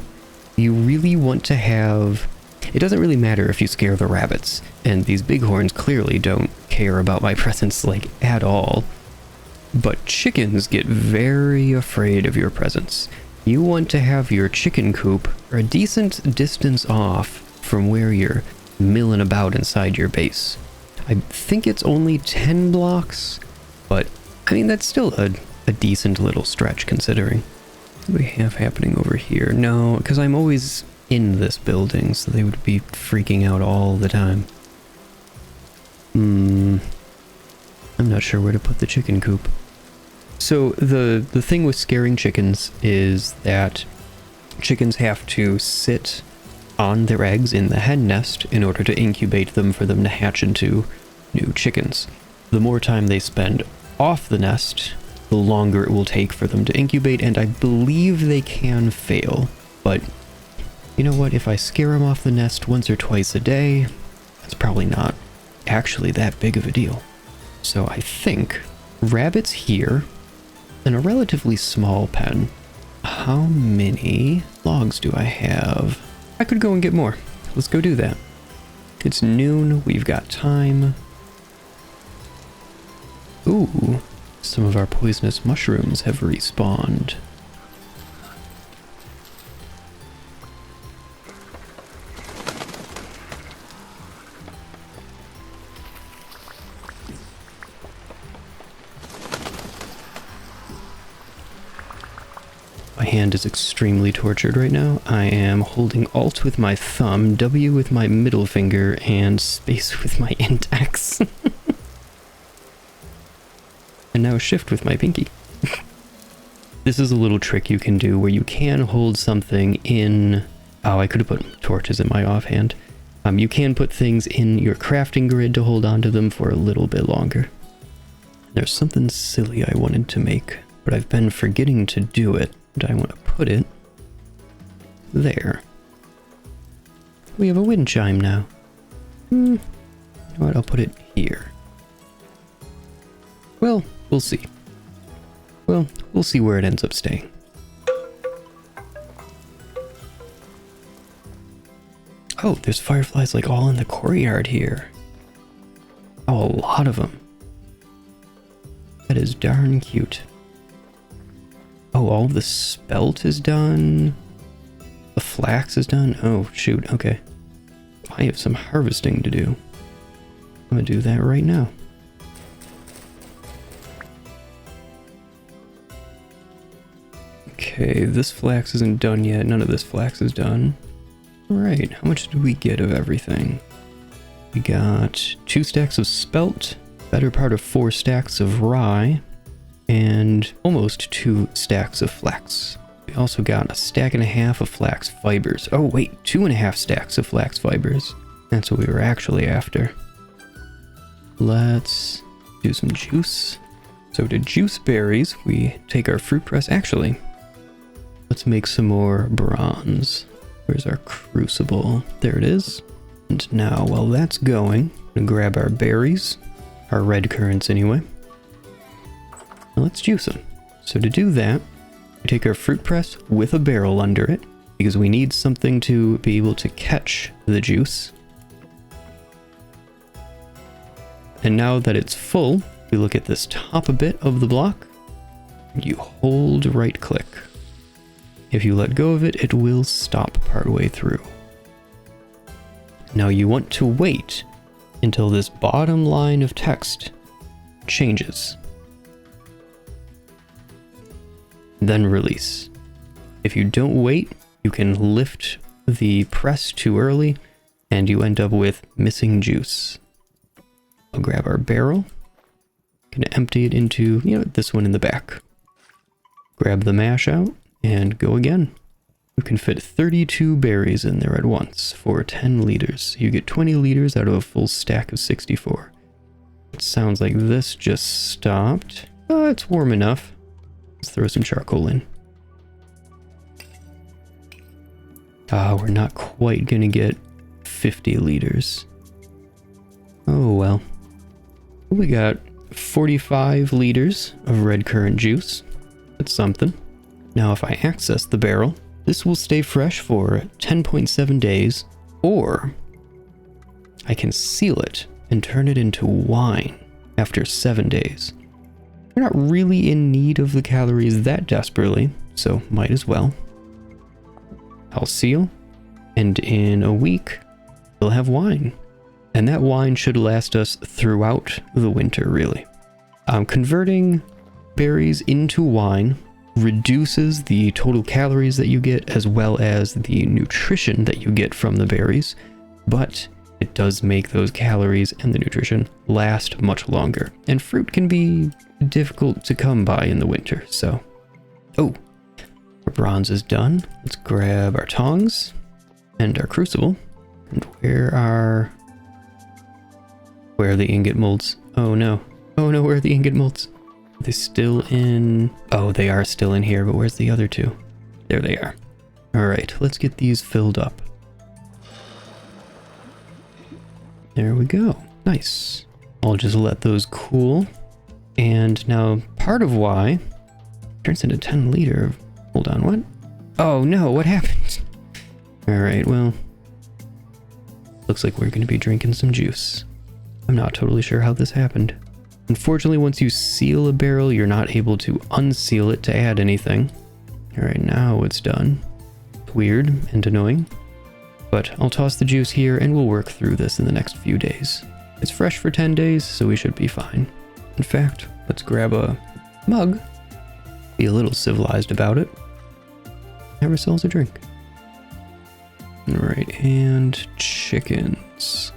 Speaker 1: You really want to have... It doesn't really matter if you scare the rabbits, and these bighorns clearly don't care about my presence, like, at all. But chickens get very afraid of your presence. You want to have your chicken coop a decent distance off from where you're milling about inside your base. I think it's only 10 blocks, but, I mean, that's still a decent little stretch considering. What do we have happening over here? No, because I'm always... in this building, so they would be freaking out all the time. I'm not sure where to put the chicken coop. So the thing with scaring chickens is that chickens have to sit on their eggs in the hen nest in order to incubate them for them to hatch into new chickens. The more time they spend off the nest, the longer it will take for them to incubate, and I believe they can fail, but you know what, if I scare them off the nest once or twice a day, that's probably not actually that big of a deal. So I think rabbits here, and a relatively small pen. How many logs do I have? I could go and get more. Let's go do that. It's noon, we've got time. Ooh, some of our poisonous mushrooms have respawned. My hand is extremely tortured right now. I am holding Alt with my thumb, W with my middle finger, and space with my index. And now Shift with my pinky. This is a little trick you can do where you can hold something in... Oh, I could have put torches in my offhand. You can put things in your crafting grid to hold onto them for a little bit longer. There's something silly I wanted to make, but I've been forgetting to do it, and I want to put it there. We have a wind chime now. You know what, I'll put it here. Well, we'll see. Well, we'll see where it ends up staying. Oh, there's fireflies like all in the courtyard here. Oh, a lot of them. That is darn cute. Oh, all the spelt is done. The flax is done. Oh, shoot, okay. I have some harvesting to do. I'm gonna do that right now. Okay, this flax isn't done yet. None of this flax is done. Alright, how much did we get of everything? We got 2 stacks of spelt, better part of 4 stacks of rye, and almost 2 stacks of flax. We also got 1.5 stacks of flax fibers. Oh wait, 2.5 stacks of flax fibers. That's what we were actually after. Let's do some juice. So to juice berries, we take our fruit press. Actually, let's make some more bronze. Where's our crucible? There it is. And now, while that's going, I'm gonna grab our berries, our red currants anyway. Now let's juice them. So to do that, we take our fruit press with a barrel under it, because we need something to be able to catch the juice. And now that it's full, we look at this top a bit of the block, and you hold right click. If you let go of it, it will stop partway through. Now you want to wait until this bottom line of text changes. Then release. If you don't wait, you can lift the press too early and you end up with missing juice. I'll grab our barrel. Gonna empty it into, this one in the back. Grab the mash out. And go again. You can fit 32 berries in there at once for 10 liters. You get 20 liters out of a full stack of 64. It sounds like this just stopped. It's warm enough. Let's throw some charcoal in. We're not quite gonna get 50 liters. Oh well. We got 45 liters of red currant juice. That's something. Now if I access the barrel, this will stay fresh for 10.7 days, or I can seal it and turn it into wine after 7 days. We're not really in need of the calories that desperately, so might as well. I'll seal, and in a week, we'll have wine. And that wine should last us throughout the winter, really. Converting berries into wine reduces the total calories that you get as well as the nutrition that you get from the berries, but it does make those calories and the nutrition last much longer. And fruit can be difficult to come by in the winter, so... Oh, our bronze is done. Let's grab our tongs and our crucible. And where are the ingot molds? Oh no, where are the ingot molds? Are they still in... Oh, they are still in here, but where's the other two? There they are. Alright, let's get these filled up. There we go. Nice. I'll just let those cool. And now, part of why... Turns into 10 liter. Hold on, what? Oh no, what happened? Alright, well... Looks like we're going to be drinking some juice. I'm not totally sure how this happened. Unfortunately, once you seal a barrel, you're not able to unseal it to add anything. Alright, now it's done. Weird and annoying. But I'll toss the juice here and we'll work through this in the next few days. It's fresh for 10 days, so we should be fine. In fact, let's grab a mug. Be a little civilized about it. never sells a drink. Alright, and chickens.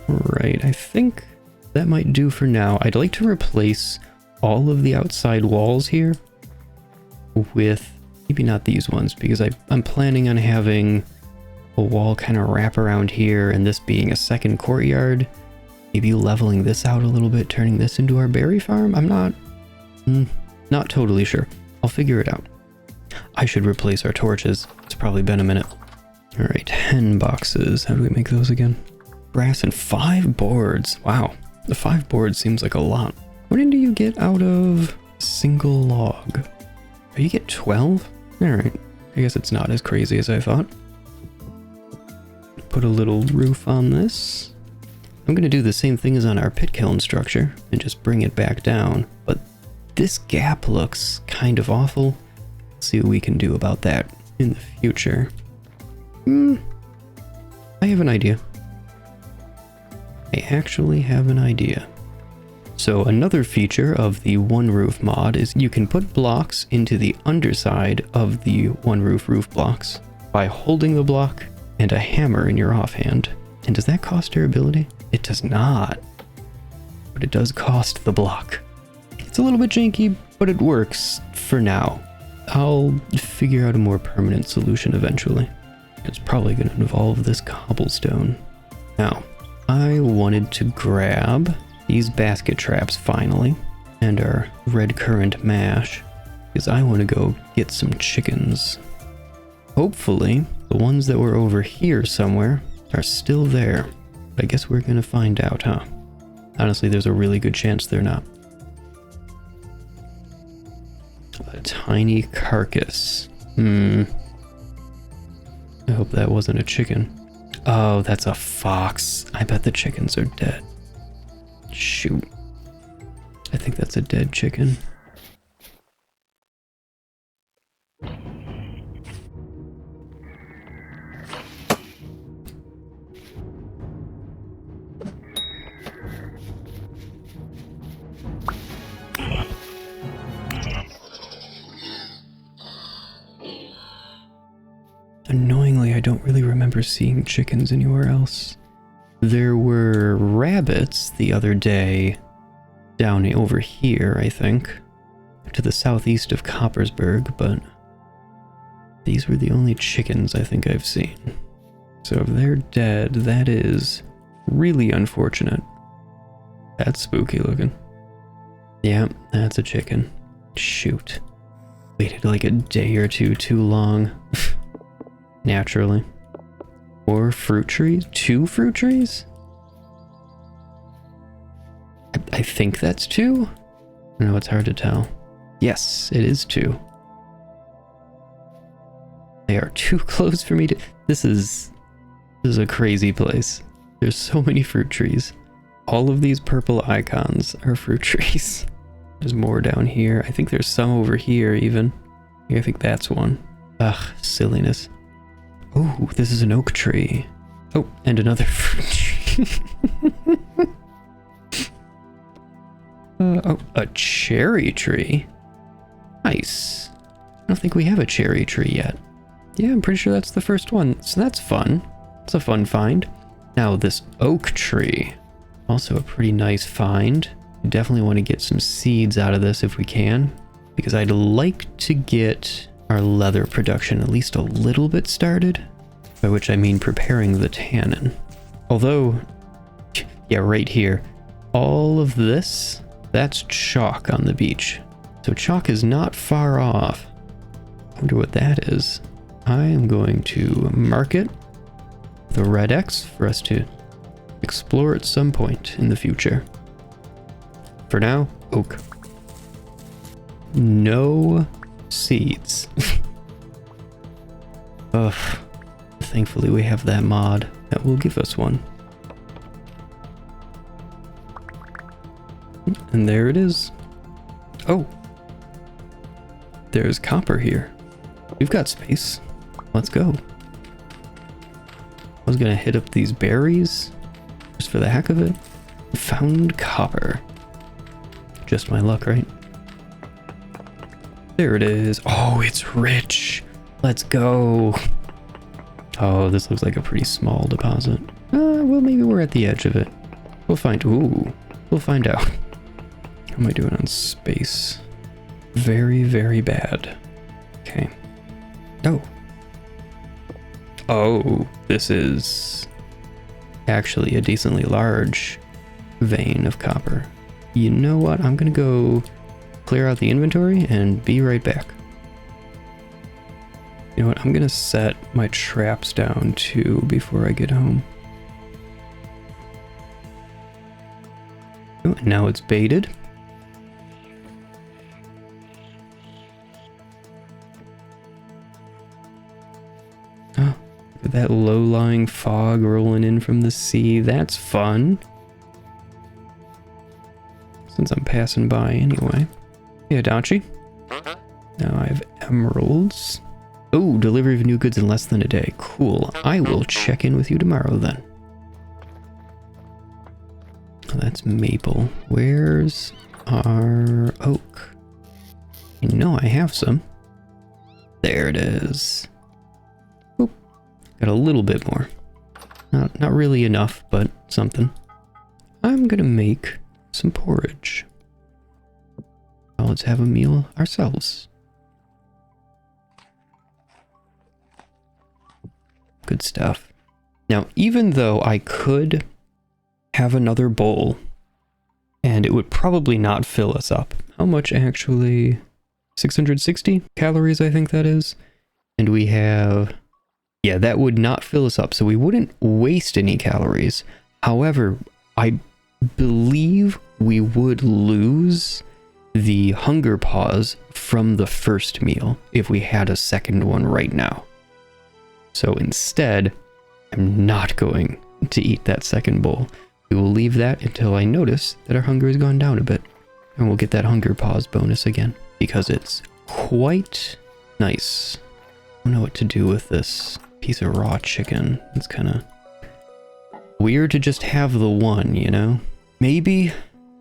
Speaker 1: Right, I think that might do for now. I'd like to replace all of the outside walls here with, maybe not these ones, because I'm planning on having a wall kind of wrap around here, and this being a second courtyard. Maybe leveling this out a little bit, turning this into our berry farm? I'm not totally sure. I'll figure it out. I should replace our torches. It's probably been a minute. All right, 10 boxes. How do we make those again? Brass and 5 boards. Wow, the 5 boards seems like a lot. What do you get out of a single log? Oh, you get 12? All right, I guess it's not as crazy as I thought. Put a little roof on this. I'm going to do the same thing as on our pit kiln structure and just bring it back down. But this gap looks kind of awful. Let's see what we can do about that in the future. I have an idea. I actually have an idea. So another feature of the One Roof mod is you can put blocks into the underside of the One Roof blocks by holding the block and a hammer in your offhand. And does that cost durability? It does not, but it does cost the block. It's a little bit janky, but it works for now. I'll figure out a more permanent solution eventually. It's probably going to involve this cobblestone. Now, I wanted to grab these basket traps finally, and our red currant mash, because I want to go get some chickens. Hopefully, the ones that were over here somewhere are still there. I guess we're gonna find out, huh? Honestly, there's a really good chance they're not. A tiny carcass. I hope that wasn't a chicken. Oh, that's a fox. I bet the chickens are dead. Shoot. I think that's a dead chicken. Annoyingly, I don't really remember seeing chickens anywhere else. There were rabbits the other day down over here, I think, to the southeast of Coppersburg, but these were the only chickens I think I've seen. So if they're dead, that is really unfortunate. That's spooky looking. Yeah, that's a chicken. Shoot. Waited like a day or two too long. Naturally. Or fruit trees? 2 fruit trees? I think that's 2? No, it's hard to tell. Yes, it is 2. They are too close for me to... This is a crazy place. There's so many fruit trees. All of these purple icons are fruit trees. There's more down here. I think there's some over here even. I think that's one. Ugh, silliness. Oh, this is an oak tree. Oh, and another fruit tree. Oh, a cherry tree. Nice. I don't think we have a cherry tree yet. Yeah, I'm pretty sure that's the first one. So that's fun. It's a fun find. Now this oak tree. Also a pretty nice find. We definitely want to get some seeds out of this if we can, because I'd like to get our leather production at least a little bit started, by which I mean preparing the tannin. Although, yeah, right here, all of this, that's chalk on the beach. So chalk is not far off. I wonder what that is. I am going to mark it with a red X for us to explore at some point in the future. For now, oak. No seeds. Ugh. Thankfully we have that mod that will give us one. And there it is. Oh. There's copper here. We've got space. Let's go. I was gonna hit up these berries just for the heck of it. Found copper. Just my luck, right? There it is. Oh, it's rich. Let's go. Oh, this looks like a pretty small deposit. Well, maybe we're at the edge of it. We'll find out. How am I doing on space? Very, very bad. Okay. Oh, this is actually a decently large vein of copper. You know what? I'm gonna go clear out the inventory and be right back. You know what? I'm gonna set my traps down too before I get home. Oh, and now it's baited. Oh, look at that low-lying fog rolling in from the sea. That's fun. Since I'm passing by anyway. Hey, Adachi. Now I have emeralds. Oh, delivery of new goods in less than a day. Cool. I will check in with you tomorrow then. Oh, that's maple. Where's our oak? You know I have some. There it is. Oop. Got a little bit more. Not really enough, but something. I'm gonna make some porridge. Well, let's have a meal ourselves. Good stuff. Now, even though I could have another bowl, and it would probably not fill us up. How much actually? 660 calories, I think that is. And we have... yeah, that would not fill us up, so we wouldn't waste any calories. However, I believe we would lose the hunger pause from the first meal if we had a second one right now. So instead, I'm not going to eat that second bowl. We will leave that until I notice that our hunger has gone down a bit. And we'll get that hunger pause bonus again, because it's quite nice. I don't know what to do with this piece of raw chicken. It's kind of weird to just have the one, you know? Maybe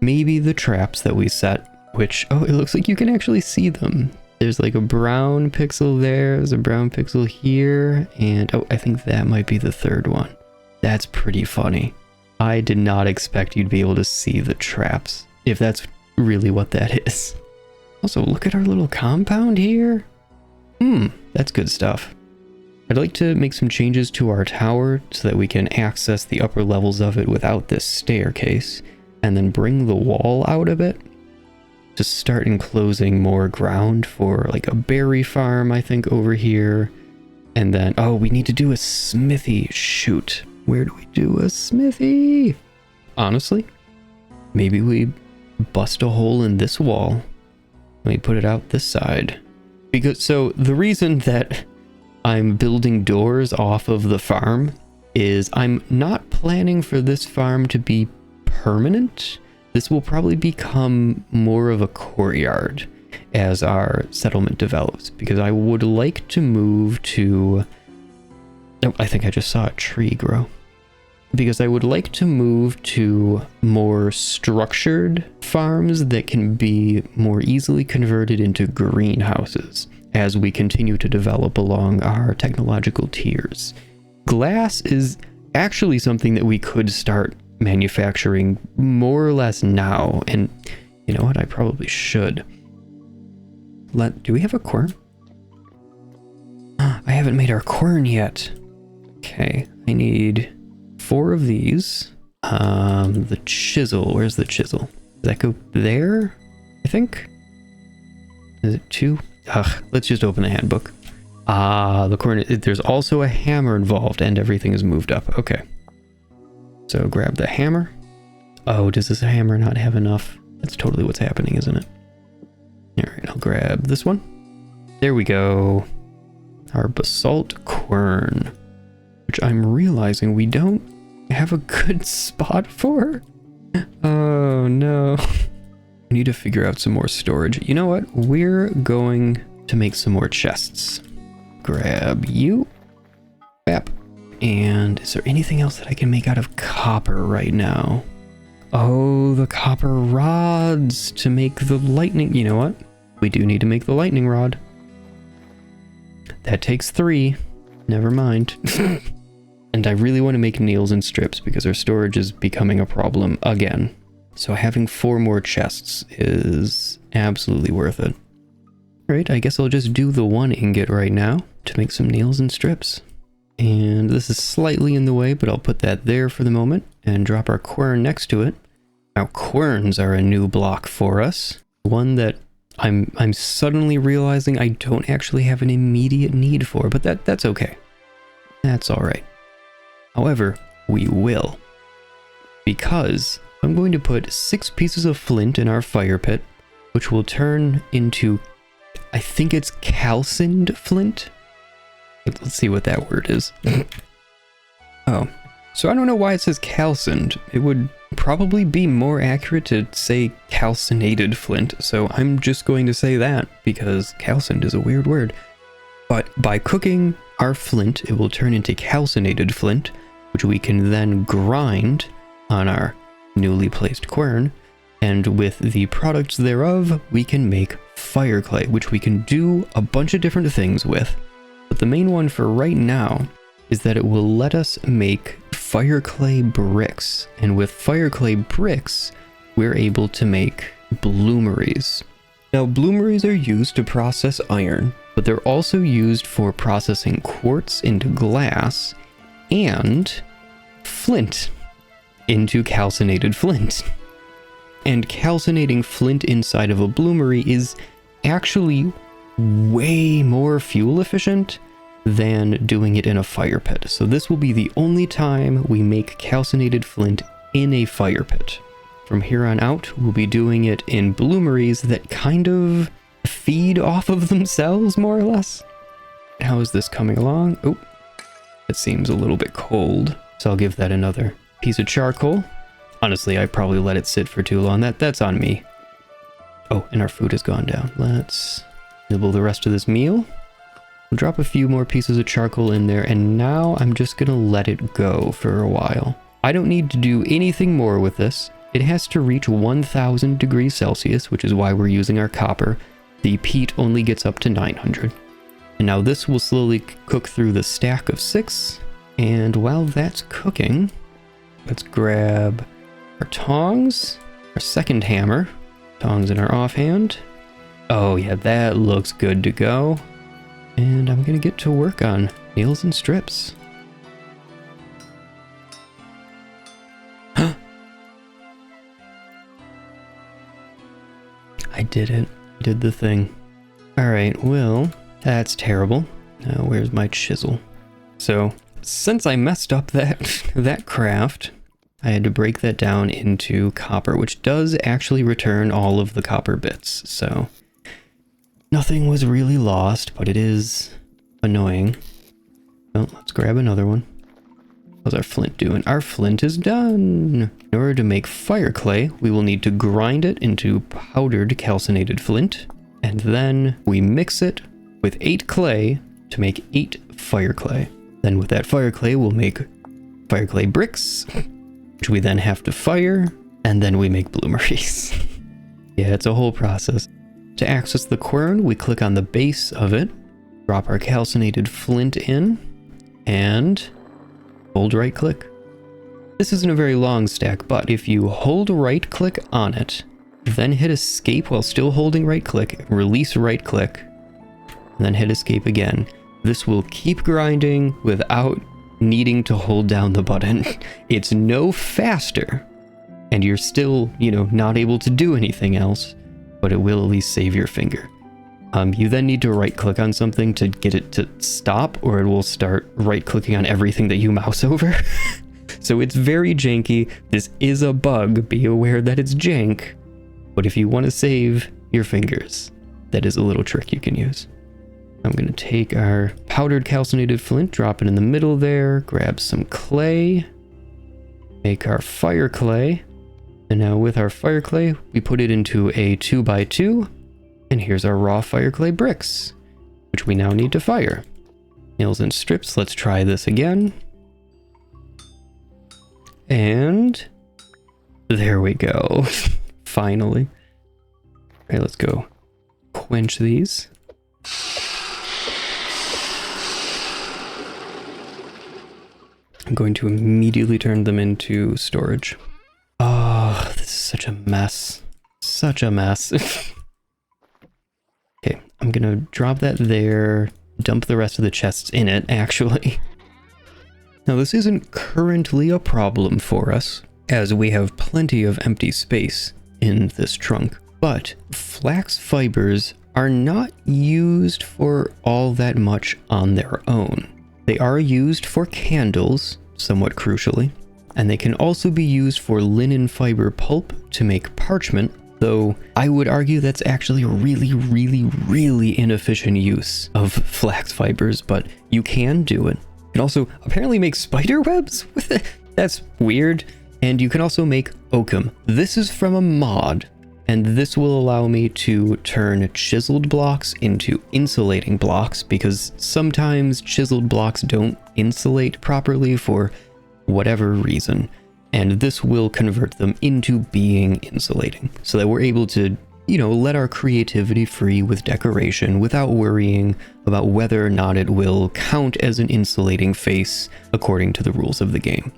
Speaker 1: the traps that we set, which, oh, it looks like you can actually see them. There's like a brown pixel there, there's a brown pixel here, and oh, I think that might be the third one. That's pretty funny. I did not expect you'd be able to see the traps, if that's really what that is. Also, look at our little compound here. That's good stuff. I'd like to make some changes to our tower so that we can access the upper levels of it without this staircase, and then bring the wall out a bit to start enclosing more ground for like a berry farm, I think, over here. And then, oh, we need to do a smithy. Shoot. Where do we do a smithy? Honestly, maybe we bust a hole in this wall. Let me put it out this side. Because, so the reason that I'm building doors off of the farm is I'm not planning for this farm to be permanent. This will probably become more of a courtyard as our settlement develops, because I would like to move to... oh, I think I just saw a tree grow. Because I would like to move to more structured farms that can be more easily converted into greenhouses as we continue to develop along our technological tiers. Glass is actually something that we could start manufacturing more or less now, and you know what, I probably should. Do we have a quern? I haven't made our quern yet. Okay, I need 4 of these. The chisel, where's the chisel? Does that go there? I think? Is it 2? Ugh, let's just open the handbook. The quern, there's also a hammer involved, and everything is moved up. Okay. So grab the hammer. Oh, does this hammer not have enough? That's totally what's happening, isn't it? Alright, I'll grab this one. There we go. Our basalt quern, which I'm realizing we don't have a good spot for. Oh no. We need to figure out some more storage. You know what? We're going to make some more chests. Grab you. Bap. And is there anything else that I can make out of copper right now? Oh, the copper rods to make the lightning. You know what? we do need to make the lightning rod. That takes 3. Never mind. And I really want to make nails and strips because our storage is becoming a problem again. So having 4 more chests is absolutely worth it. Alright, I guess I'll just do the 1 ingot right now to make some nails and strips. And this is slightly in the way, but I'll put that there for the moment and drop our quern next to it. Now querns are a new block for us. One that I'm suddenly realizing I don't actually have an immediate need for, but that's okay. That's alright. However, we will. Because I'm going to put 6 pieces of flint in our fire pit, which will turn into, I think it's calcined flint? Let's see what that word is. Oh, so I don't know why it says calcined. It would probably be more accurate to say calcinated flint, so I'm just going to say that because calcined is a weird word. But by cooking our flint, it will turn into calcinated flint, which we can then grind on our newly placed quern, and with the products thereof, we can make fire clay, which we can do a bunch of different things with. But the main one for right now is that it will let us make fire clay bricks. And with fire clay bricks, we're able to make bloomeries. Now, bloomeries are used to process iron, but they're also used for processing quartz into glass and flint into calcinated flint. And calcinating flint inside of a bloomery is actually way more fuel efficient than doing it in a fire pit. So this will be the only time we make calcinated flint in a fire pit. From here on out, we'll be doing it in bloomeries that kind of feed off of themselves, more or less. How is this coming along? Oh, it seems a little bit cold, so I'll give that another piece of charcoal. Honestly, I probably let it sit for too long. That's on me. Oh, and our food has gone down. Let's nibble the rest of this meal. We'll drop a few more pieces of charcoal in there, and now I'm just gonna let it go for a while. I don't need to do anything more with this. It has to reach 1000 degrees Celsius, which is why we're using our copper. The peat only gets up to 900. And now this will slowly cook through the stack of 6. And while that's cooking, let's grab our tongs, our second hammer, tongs in our offhand. Oh yeah, that looks good to go. And I'm gonna get to work on nails and strips. I did it. Did the thing. Alright, well, that's terrible. Now where's my chisel? So, since I messed up that craft, I had to break that down into copper, which does actually return all of the copper bits. So, nothing was really lost, but it is annoying. Well, let's grab another one. How's our flint doing? Our flint is done! In order to make fire clay, we will need to grind it into powdered calcinated flint, and then we mix it with 8 clay to make 8 fire clay. Then with that fire clay, we'll make fire clay bricks, which we then have to fire, and then we make bloomeries. Yeah, it's a whole process. To access the quern, we click on the base of it, drop our calcinated flint in, and hold right click. This isn't a very long stack, but if you hold right click on it, then hit escape while still holding right click, release right click, and then hit escape again, this will keep grinding without needing to hold down the button. It's no faster, and you're still, not able to do anything else, but it will at least save your finger. You then need to right click on something to get it to stop, or it will start right clicking on everything that you mouse over. So it's very janky. This is a bug. Be aware that it's jank. But if you want to save your fingers, that is a little trick you can use. I'm going to take our powdered calcinated flint, drop it in the middle there, grab some clay, make our fire clay. And now with our fire clay, we put it into a 2x2. And here's our raw fire clay bricks, which we now need to fire. Nails and strips, let's try this again. And there we go. Finally. All right, let's go quench these. I'm going to immediately turn them into storage. Oh, this is such a mess. Such a mess. Okay, I'm gonna drop that there, dump the rest of the chests in it, actually. Now, this isn't currently a problem for us, as we have plenty of empty space in this trunk, but flax fibers are not used for all that much on their own. They are used for candles, somewhat crucially, and they can also be used for linen fiber pulp to make parchment, though I would argue that's actually a really inefficient use of flax fibers, but you can do it. You can also apparently make spider webs with it. That's weird. And you can also make oakum. This is from a mod, and this will allow me to turn chiseled blocks into insulating blocks, because sometimes chiseled blocks don't insulate properly for whatever reason. And this will convert them into being insulating, so that we're able to, let our creativity free with decoration without worrying about whether or not it will count as an insulating face according to the rules of the game.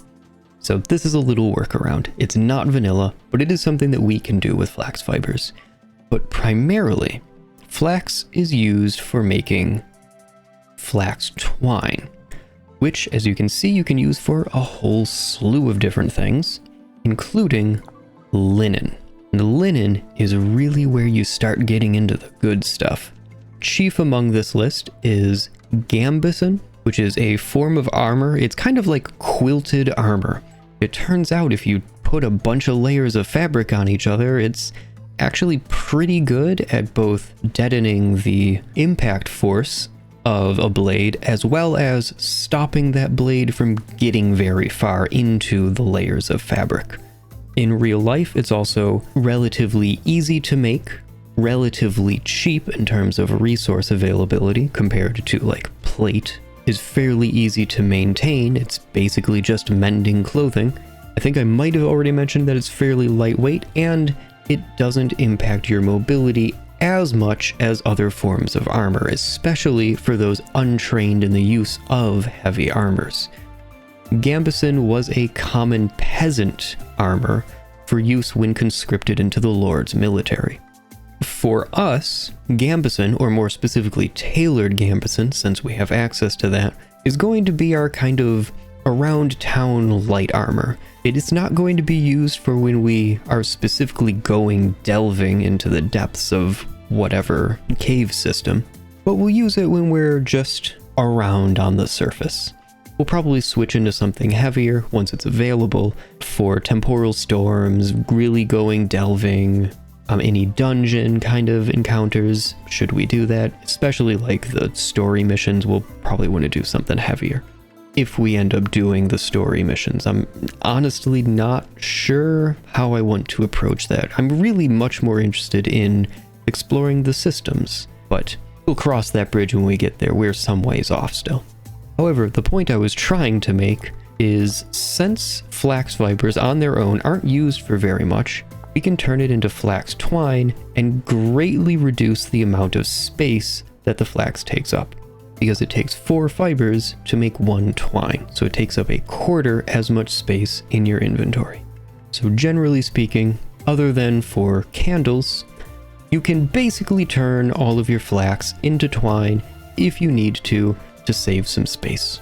Speaker 1: So this is a little workaround. It's not vanilla, but it is something that we can do with flax fibers. But primarily, flax is used for making flax twine, which, as you can see, you can use for a whole slew of different things, including linen. And linen is really where you start getting into the good stuff. Chief among this list is gambeson, which is a form of armor. It's kind of like quilted armor. It turns out if you put a bunch of layers of fabric on each other, it's actually pretty good at both deadening the impact force of a blade, as well as stopping that blade from getting very far into the layers of fabric. In real life, it's also relatively easy to make, relatively cheap in terms of resource availability compared to like plate, is fairly easy to maintain. It's basically just mending clothing. I think I might have already mentioned that it's fairly lightweight, and it doesn't impact your mobility as much as other forms of armor, especially for those untrained in the use of heavy armors. Gambeson was a common peasant armor for use when conscripted into the Lord's military. For us, gambeson, or more specifically tailored gambeson, since we have access to that, is going to be our kind of around town light armor. It is not going to be used for when we are specifically delving into the depths of whatever cave system, but we'll use it when we're just around on the surface. We'll probably switch into something heavier once it's available for temporal storms, really delving, any dungeon kind of encounters, should we do that. Especially like the story missions, we'll probably want to do something heavier. If we end up doing the story missions, I'm honestly not sure how I want to approach that. I'm really much more interested in exploring the systems, but we'll cross that bridge when we get there. We're some ways off still. However, the point I was trying to make is, since flax fibers on their own aren't used for very much, we can turn it into flax twine and greatly reduce the amount of space that the flax takes up, because it takes 4 fibers to make 1 twine, so it takes up a quarter as much space in your inventory. So generally speaking, other than for candles, you can basically turn all of your flax into twine if you need to save some space.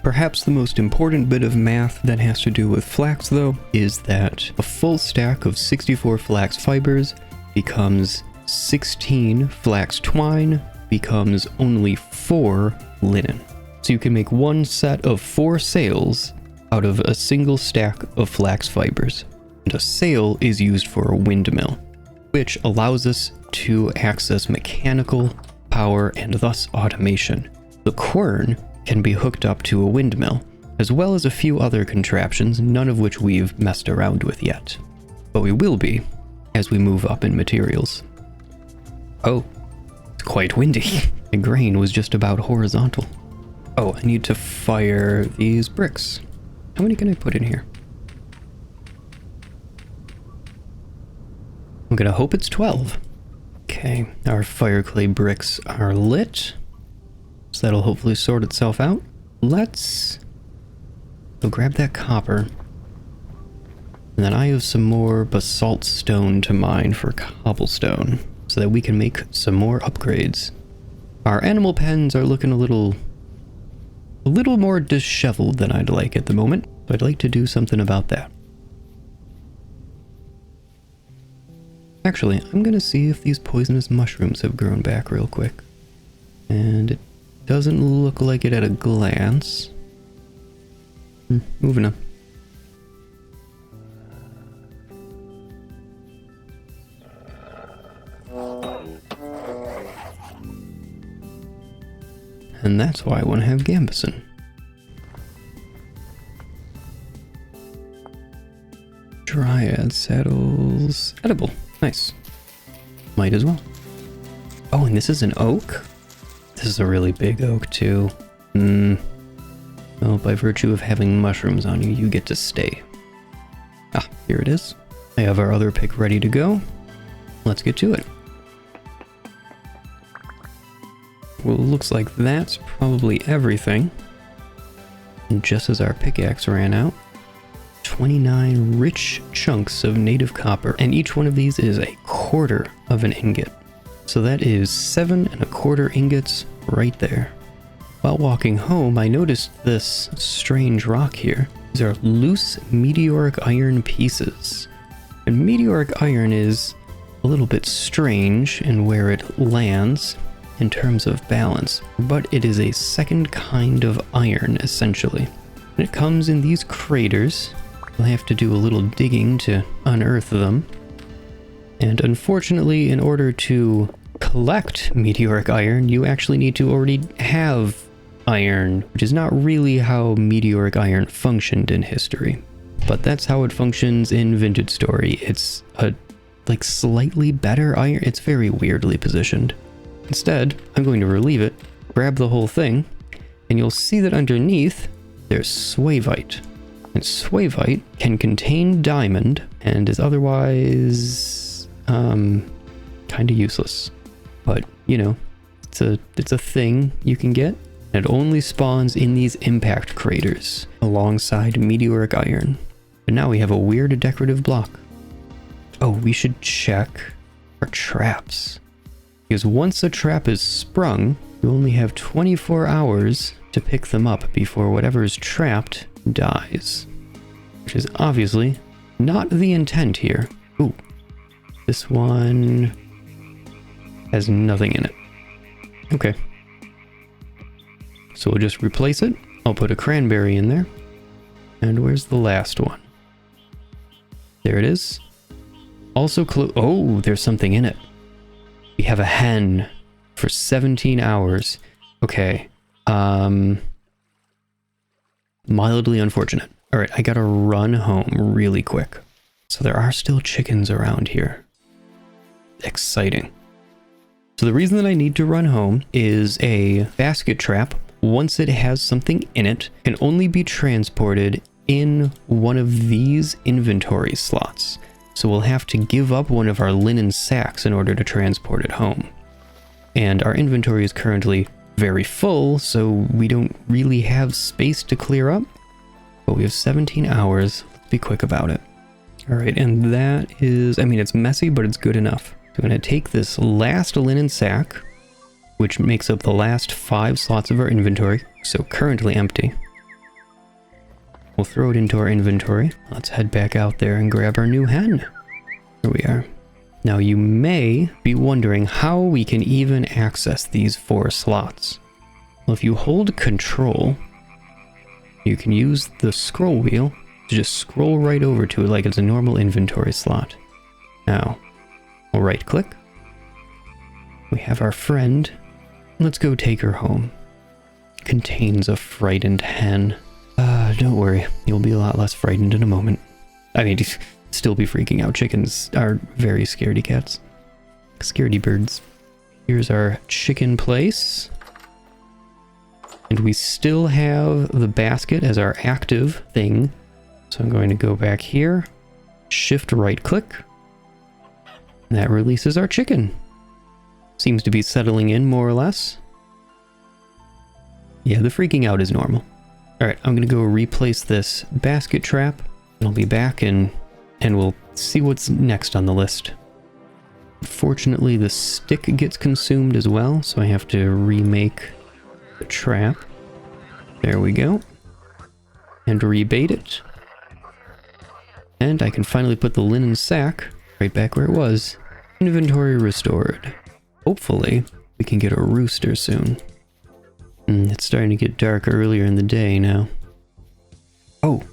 Speaker 1: Perhaps the most important bit of math that has to do with flax, though, is that a full stack of 64 flax fibers becomes 16 flax twine, becomes only 4 linen. So you can make 1 set of 4 sails out of a single stack of flax fibers. And a sail is used for a windmill, which allows us to access mechanical power and thus automation. The quern can be hooked up to a windmill, as well as a few other contraptions, none of which we've messed around with yet. But we will be, as we move up in materials. Oh, it's quite windy. The grain was just about horizontal. Oh, I need to fire these bricks. How many can I put in here? I'm gonna hope it's 12. Okay, our fire clay bricks are lit. So that'll hopefully sort itself out. Let's go grab that copper. And then I have some more basalt stone to mine for cobblestone so that we can make some more upgrades. Our animal pens are looking a little more disheveled than I'd like at the moment. So I'd like to do something about that. Actually, I'm gonna see if these poisonous mushrooms have grown back real quick. And it doesn't look like it at a glance. Moving on. And that's why I want to have Gambeson. Dryad saddles. Edible. Nice. Might as well. Oh, and this is an oak? This is a really big oak, too. Well, by virtue of having mushrooms on you, you get to stay. Ah, here it is. I have our other pick ready to go. Let's get to it. Well, looks like that's probably everything. And just as our pickaxe ran out, 29 rich chunks of native copper, and each one of these is 1/4 of an ingot. So that is 7 1/4 ingots right there. While walking home, I noticed this strange rock here. These are loose meteoric iron pieces. And meteoric iron is a little bit strange in where it lands in terms of balance, but it is a second kind of iron, essentially. And it comes in these craters. You'll have to do a little digging to unearth them. And unfortunately, in order to collect meteoric iron, you actually need to already have iron, which is not really how meteoric iron functioned in history. But that's how it functions in Vintage Story. It's a, slightly better iron. It's very weirdly positioned. Instead, I'm going to relieve it, grab the whole thing, and you'll see that underneath, there's Swavite. And Swavite can contain diamond, and is otherwise, kind of useless. But, you know, it's a thing you can get, and it only spawns in these impact craters, alongside meteoric iron. But now we have a weird decorative block. Oh, we should check our traps. Because once a trap is sprung, you only have 24 hours to pick them up before whatever is trapped dies. Which is obviously not the intent here. Ooh, this one has nothing in it. Okay. So we'll just replace it. I'll put a cranberry in there. And where's the last one? There it is. Also oh, there's something in it. We have a hen for 17 hours. Okay. Mildly unfortunate. All right, I gotta run home really quick. So there are still chickens around here. Exciting. So the reason that I need to run home is a basket trap. Once it has something in it, can only be transported in one of these inventory slots. So we'll have to give up one of our linen sacks in order to transport it home. And our inventory is currently very full, so we don't really have space to clear up. But we have 17 hours. Let's be quick about it. All right, and that is, I mean, it's messy, but it's good enough. So I'm going to take this last linen sack, which makes up the last 5 slots of our inventory, so currently empty. We'll throw it into our inventory. Let's head back out there and grab our new hen. Here we are. Now you may be wondering how we can even access these 4 slots. Well, if you hold Control, you can use the scroll wheel to just scroll right over to it like it's a normal inventory slot. Now, we'll right click. We have our friend. Let's go take her home. Contains a frightened hen. Don't worry, you'll be a lot less frightened in a moment. I mean, still be freaking out. Chickens are very scaredy cats. Scaredy birds. Here's our chicken place. And we still have the basket as our active thing. So I'm going to go back here, shift right click. And that releases our chicken. Seems to be settling in more or less. Yeah, the freaking out is normal. Alright, I'm gonna go replace this basket trap. And I'll be back and we'll see what's next on the list. Fortunately, the stick gets consumed as well, so I have to remake the trap. There we go. And rebait it. And I can finally put the linen sack right back where it was. Inventory restored. Hopefully, we can get a rooster soon. It's starting to get dark earlier in the day now. Oh,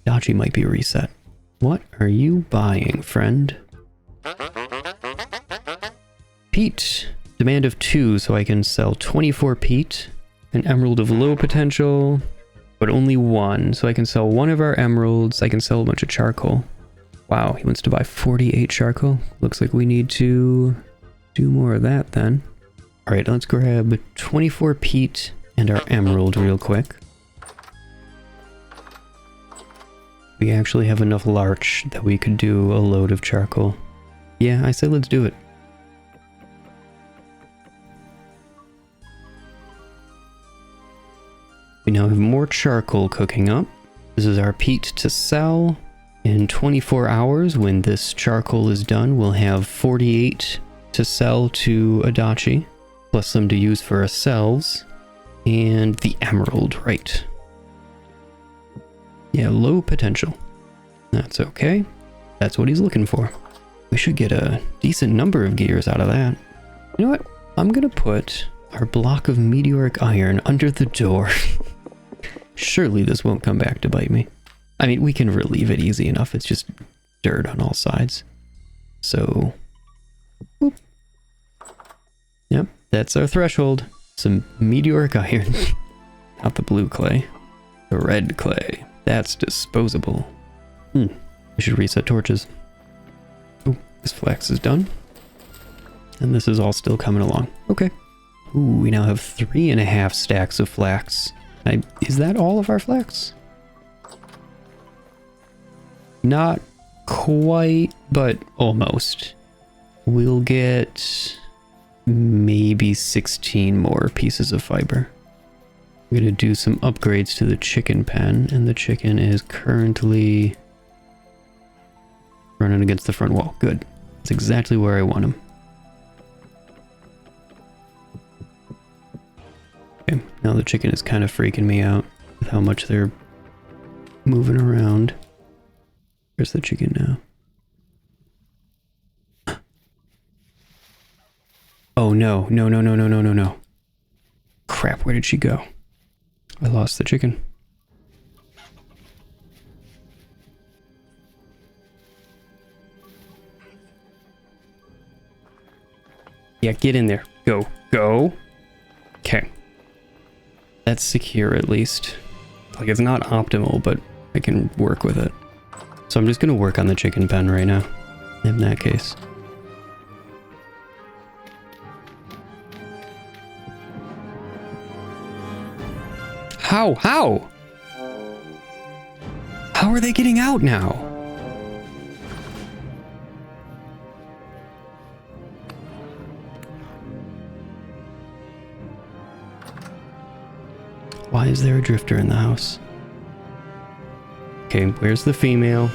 Speaker 1: Adachi might be reset. What are you buying, friend? Peat. Demand of 2, so I can sell 24 peat. An emerald of low potential, but only 1. So I can sell 1 of our emeralds. I can sell a bunch of charcoal. Wow, he wants to buy 48 charcoal. Looks like we need to do more of that then. Alright, let's grab 24 peat and our emerald real quick. We actually have enough larch that we could do a load of charcoal. Yeah, I say let's do it. We now have more charcoal cooking up. This is our peat to sell. In 24 hours, when this charcoal is done, we'll have 48 to sell to Adachi, plus some to use for ourselves. And the emerald, right. Yeah, low potential. That's okay. That's what he's looking for. We should get a decent number of gears out of that. You know what? I'm gonna put our block of meteoric iron under the door. Surely this won't come back to bite me. I mean, we can relieve it easy enough. It's just dirt on all sides. So, whoop. Yep, that's our threshold. Some meteoric iron. Not the blue clay. The red clay. That's disposable. We should reset torches. Oh, this flax is done. And this is all still coming along. Okay. Ooh, we now have 3.5 stacks of flax. Is that all of our flax? Not quite, but almost. We'll get maybe 16 more pieces of fiber. I'm gonna do some upgrades to the chicken pen, and the chicken is currently running against the front wall. Good. That's exactly where I want him. Okay, now the chicken is kind of freaking me out with how much they're moving around. Where's the chicken now? Oh no, no, no, no, no, no, no, no. Crap, where did she go? I lost the chicken. Yeah, get in there. Go. Go. Okay. That's secure at least. Like, it's not optimal, but I can work with it. So I'm just gonna work on the chicken pen right now. In that case. How? How? How are they getting out now? Why is there a drifter in the house? Okay, where's the female?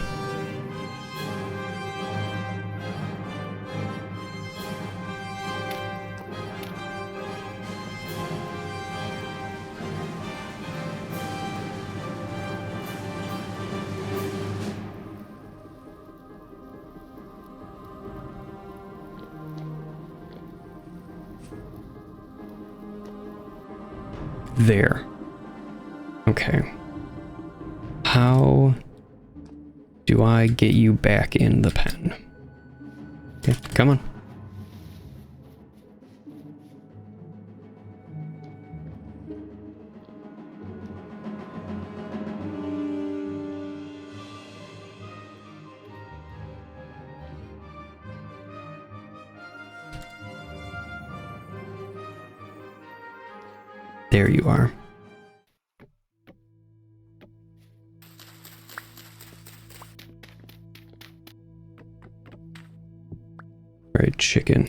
Speaker 1: There. Okay. How do I get you back in the pen? Okay, come on. There you are. Alright, chicken.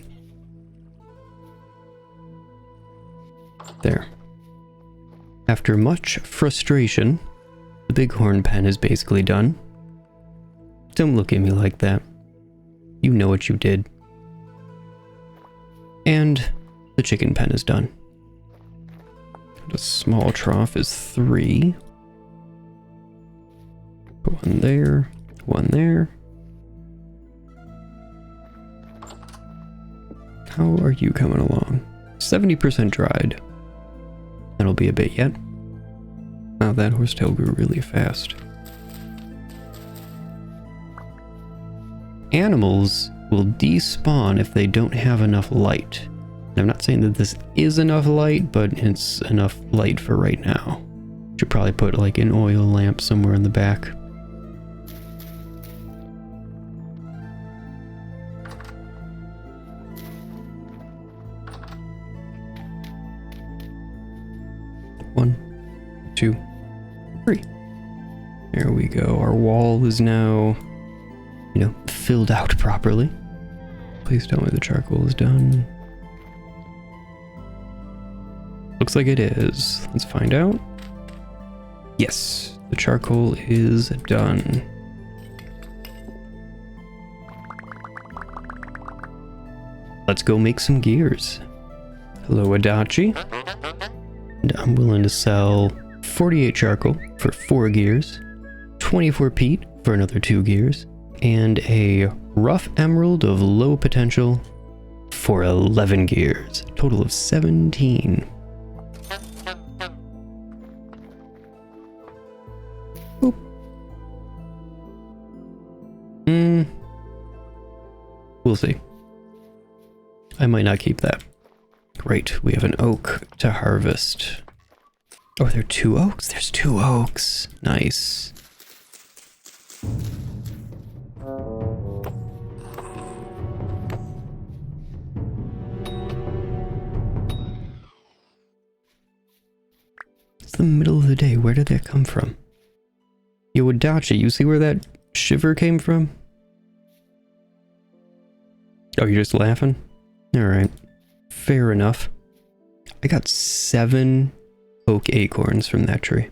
Speaker 1: After much frustration, the bighorn pen is basically done. Don't look at me like that. You know what you did. And the chicken pen is done. The small trough is 3. Put one there, one there. How are you coming along? 70% dried. That'll be a bit yet. Wow, that horsetail grew really fast. Animals will despawn if they don't have enough light. And I'm not saying that this is enough light, but it's enough light for right now. Should probably put like an oil lamp somewhere in the back. One, 2, 3. There we go. Our wall is now, filled out properly. Please tell me the charcoal is done. Looks like it is. Let's find out. Yes, the charcoal is done. Let's go make some gears. Hello, Adachi. And I'm willing to sell 48 charcoal for 4 gears, 24 peat for another 2 gears, and a rough emerald of low potential for 11 gears. Total of 17. Oop. We'll see. I might not keep that. Great, we have an oak to harvest. Oh, there are 2 oaks? There's 2 oaks. Nice. It's the middle of the day. Where did that come from? Yo, Adachi, you see where that shiver came from? Oh, you're just laughing? Alright. Fair enough. I got 7 oak acorns from that tree.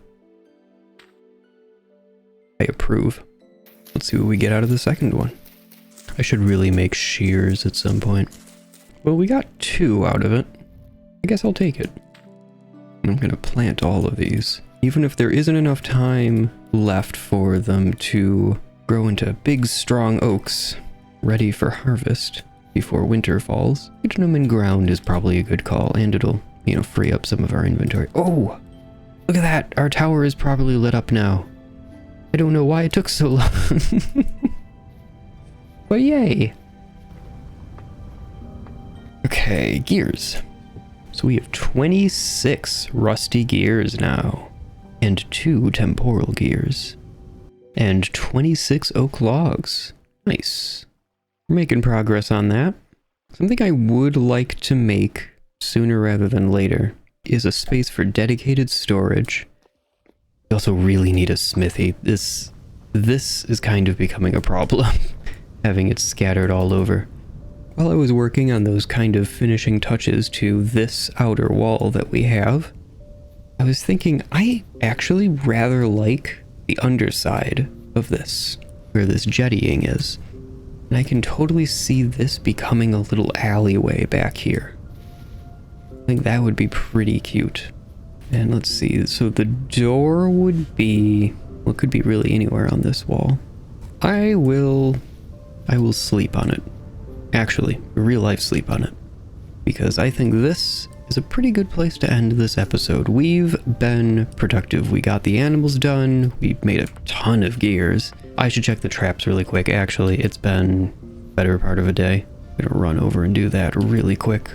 Speaker 1: I approve. Let's see what we get out of the second one. I should really make shears at some point. Well, we got 2 out of it. I guess I'll take it. I'm gonna plant all of these. Even if there isn't enough time left for them to grow into big, strong oaks, ready for harvest before winter falls, putting them in ground is probably a good call, and it'll, free up some of our inventory. Oh! Look at that! Our tower is properly lit up now. I don't know why it took so long. But yay! Okay, gears. So we have 26 rusty gears now, and 2 temporal gears, and 26 oak logs. Nice. We're making progress on that. Something I would like to make sooner rather than later is a space for dedicated storage. We also really need a smithy. This is kind of becoming a problem, having it scattered all over. While I was working on those kind of finishing touches to this outer wall that we have, I was thinking I actually rather like the underside of this, where this jettying is. And I can totally see this becoming a little alleyway back here. I think that would be pretty cute. And let's see, so the door would be, well, it could be really anywhere on this wall. I will sleep on it. Actually, real life sleep on it. Because I think this is a pretty good place to end this episode. We've been productive. We got the animals done. We've made a ton of gears. I should check the traps really quick. Actually, it's been a better part of a day. I'm gonna run over and do that really quick.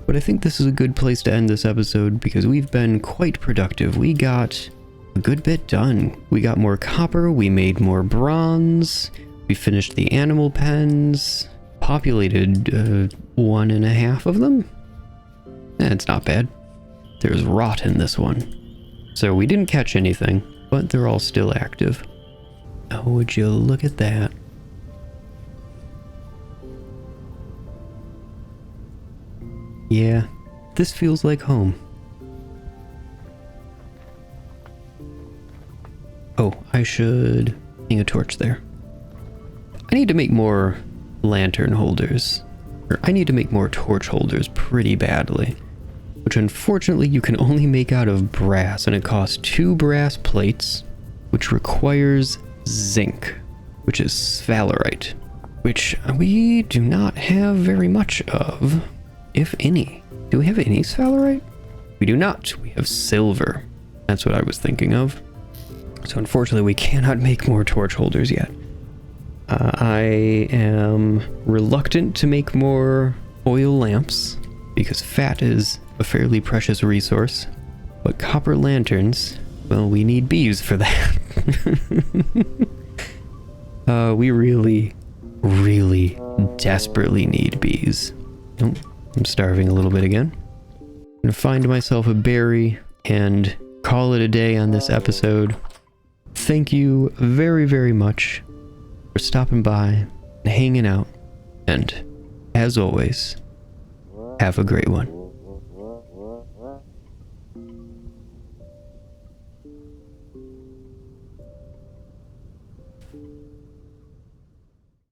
Speaker 1: But I think this is a good place to end this episode because we've been quite productive. We got a good bit done. We got more copper, we made more bronze, we finished the animal pens, populated 1.5 of them. It's not bad. There's rot in this one. So we didn't catch anything, but they're all still active. Oh, would you look at that? Yeah, this feels like home. I should hang a torch there. I need to make more lantern holders. Or I need to make more torch holders pretty badly. Which unfortunately you can only make out of brass, and it costs 2 brass plates, which requires zinc, which is sphalerite, which we do not have very much of, if any. Do we have any sphalerite? We do not. We have silver. That's what I was thinking of. So unfortunately we cannot make more torch holders yet. I am reluctant to make more oil lamps because fat is a fairly precious resource, but copper lanterns, well, we need bees for that. We really, really desperately need bees. Oh, I'm starving a little bit again. I'm gonna find myself a berry and call it a day on this episode. Thank you very, very much for stopping by and hanging out, and as always, have a great one.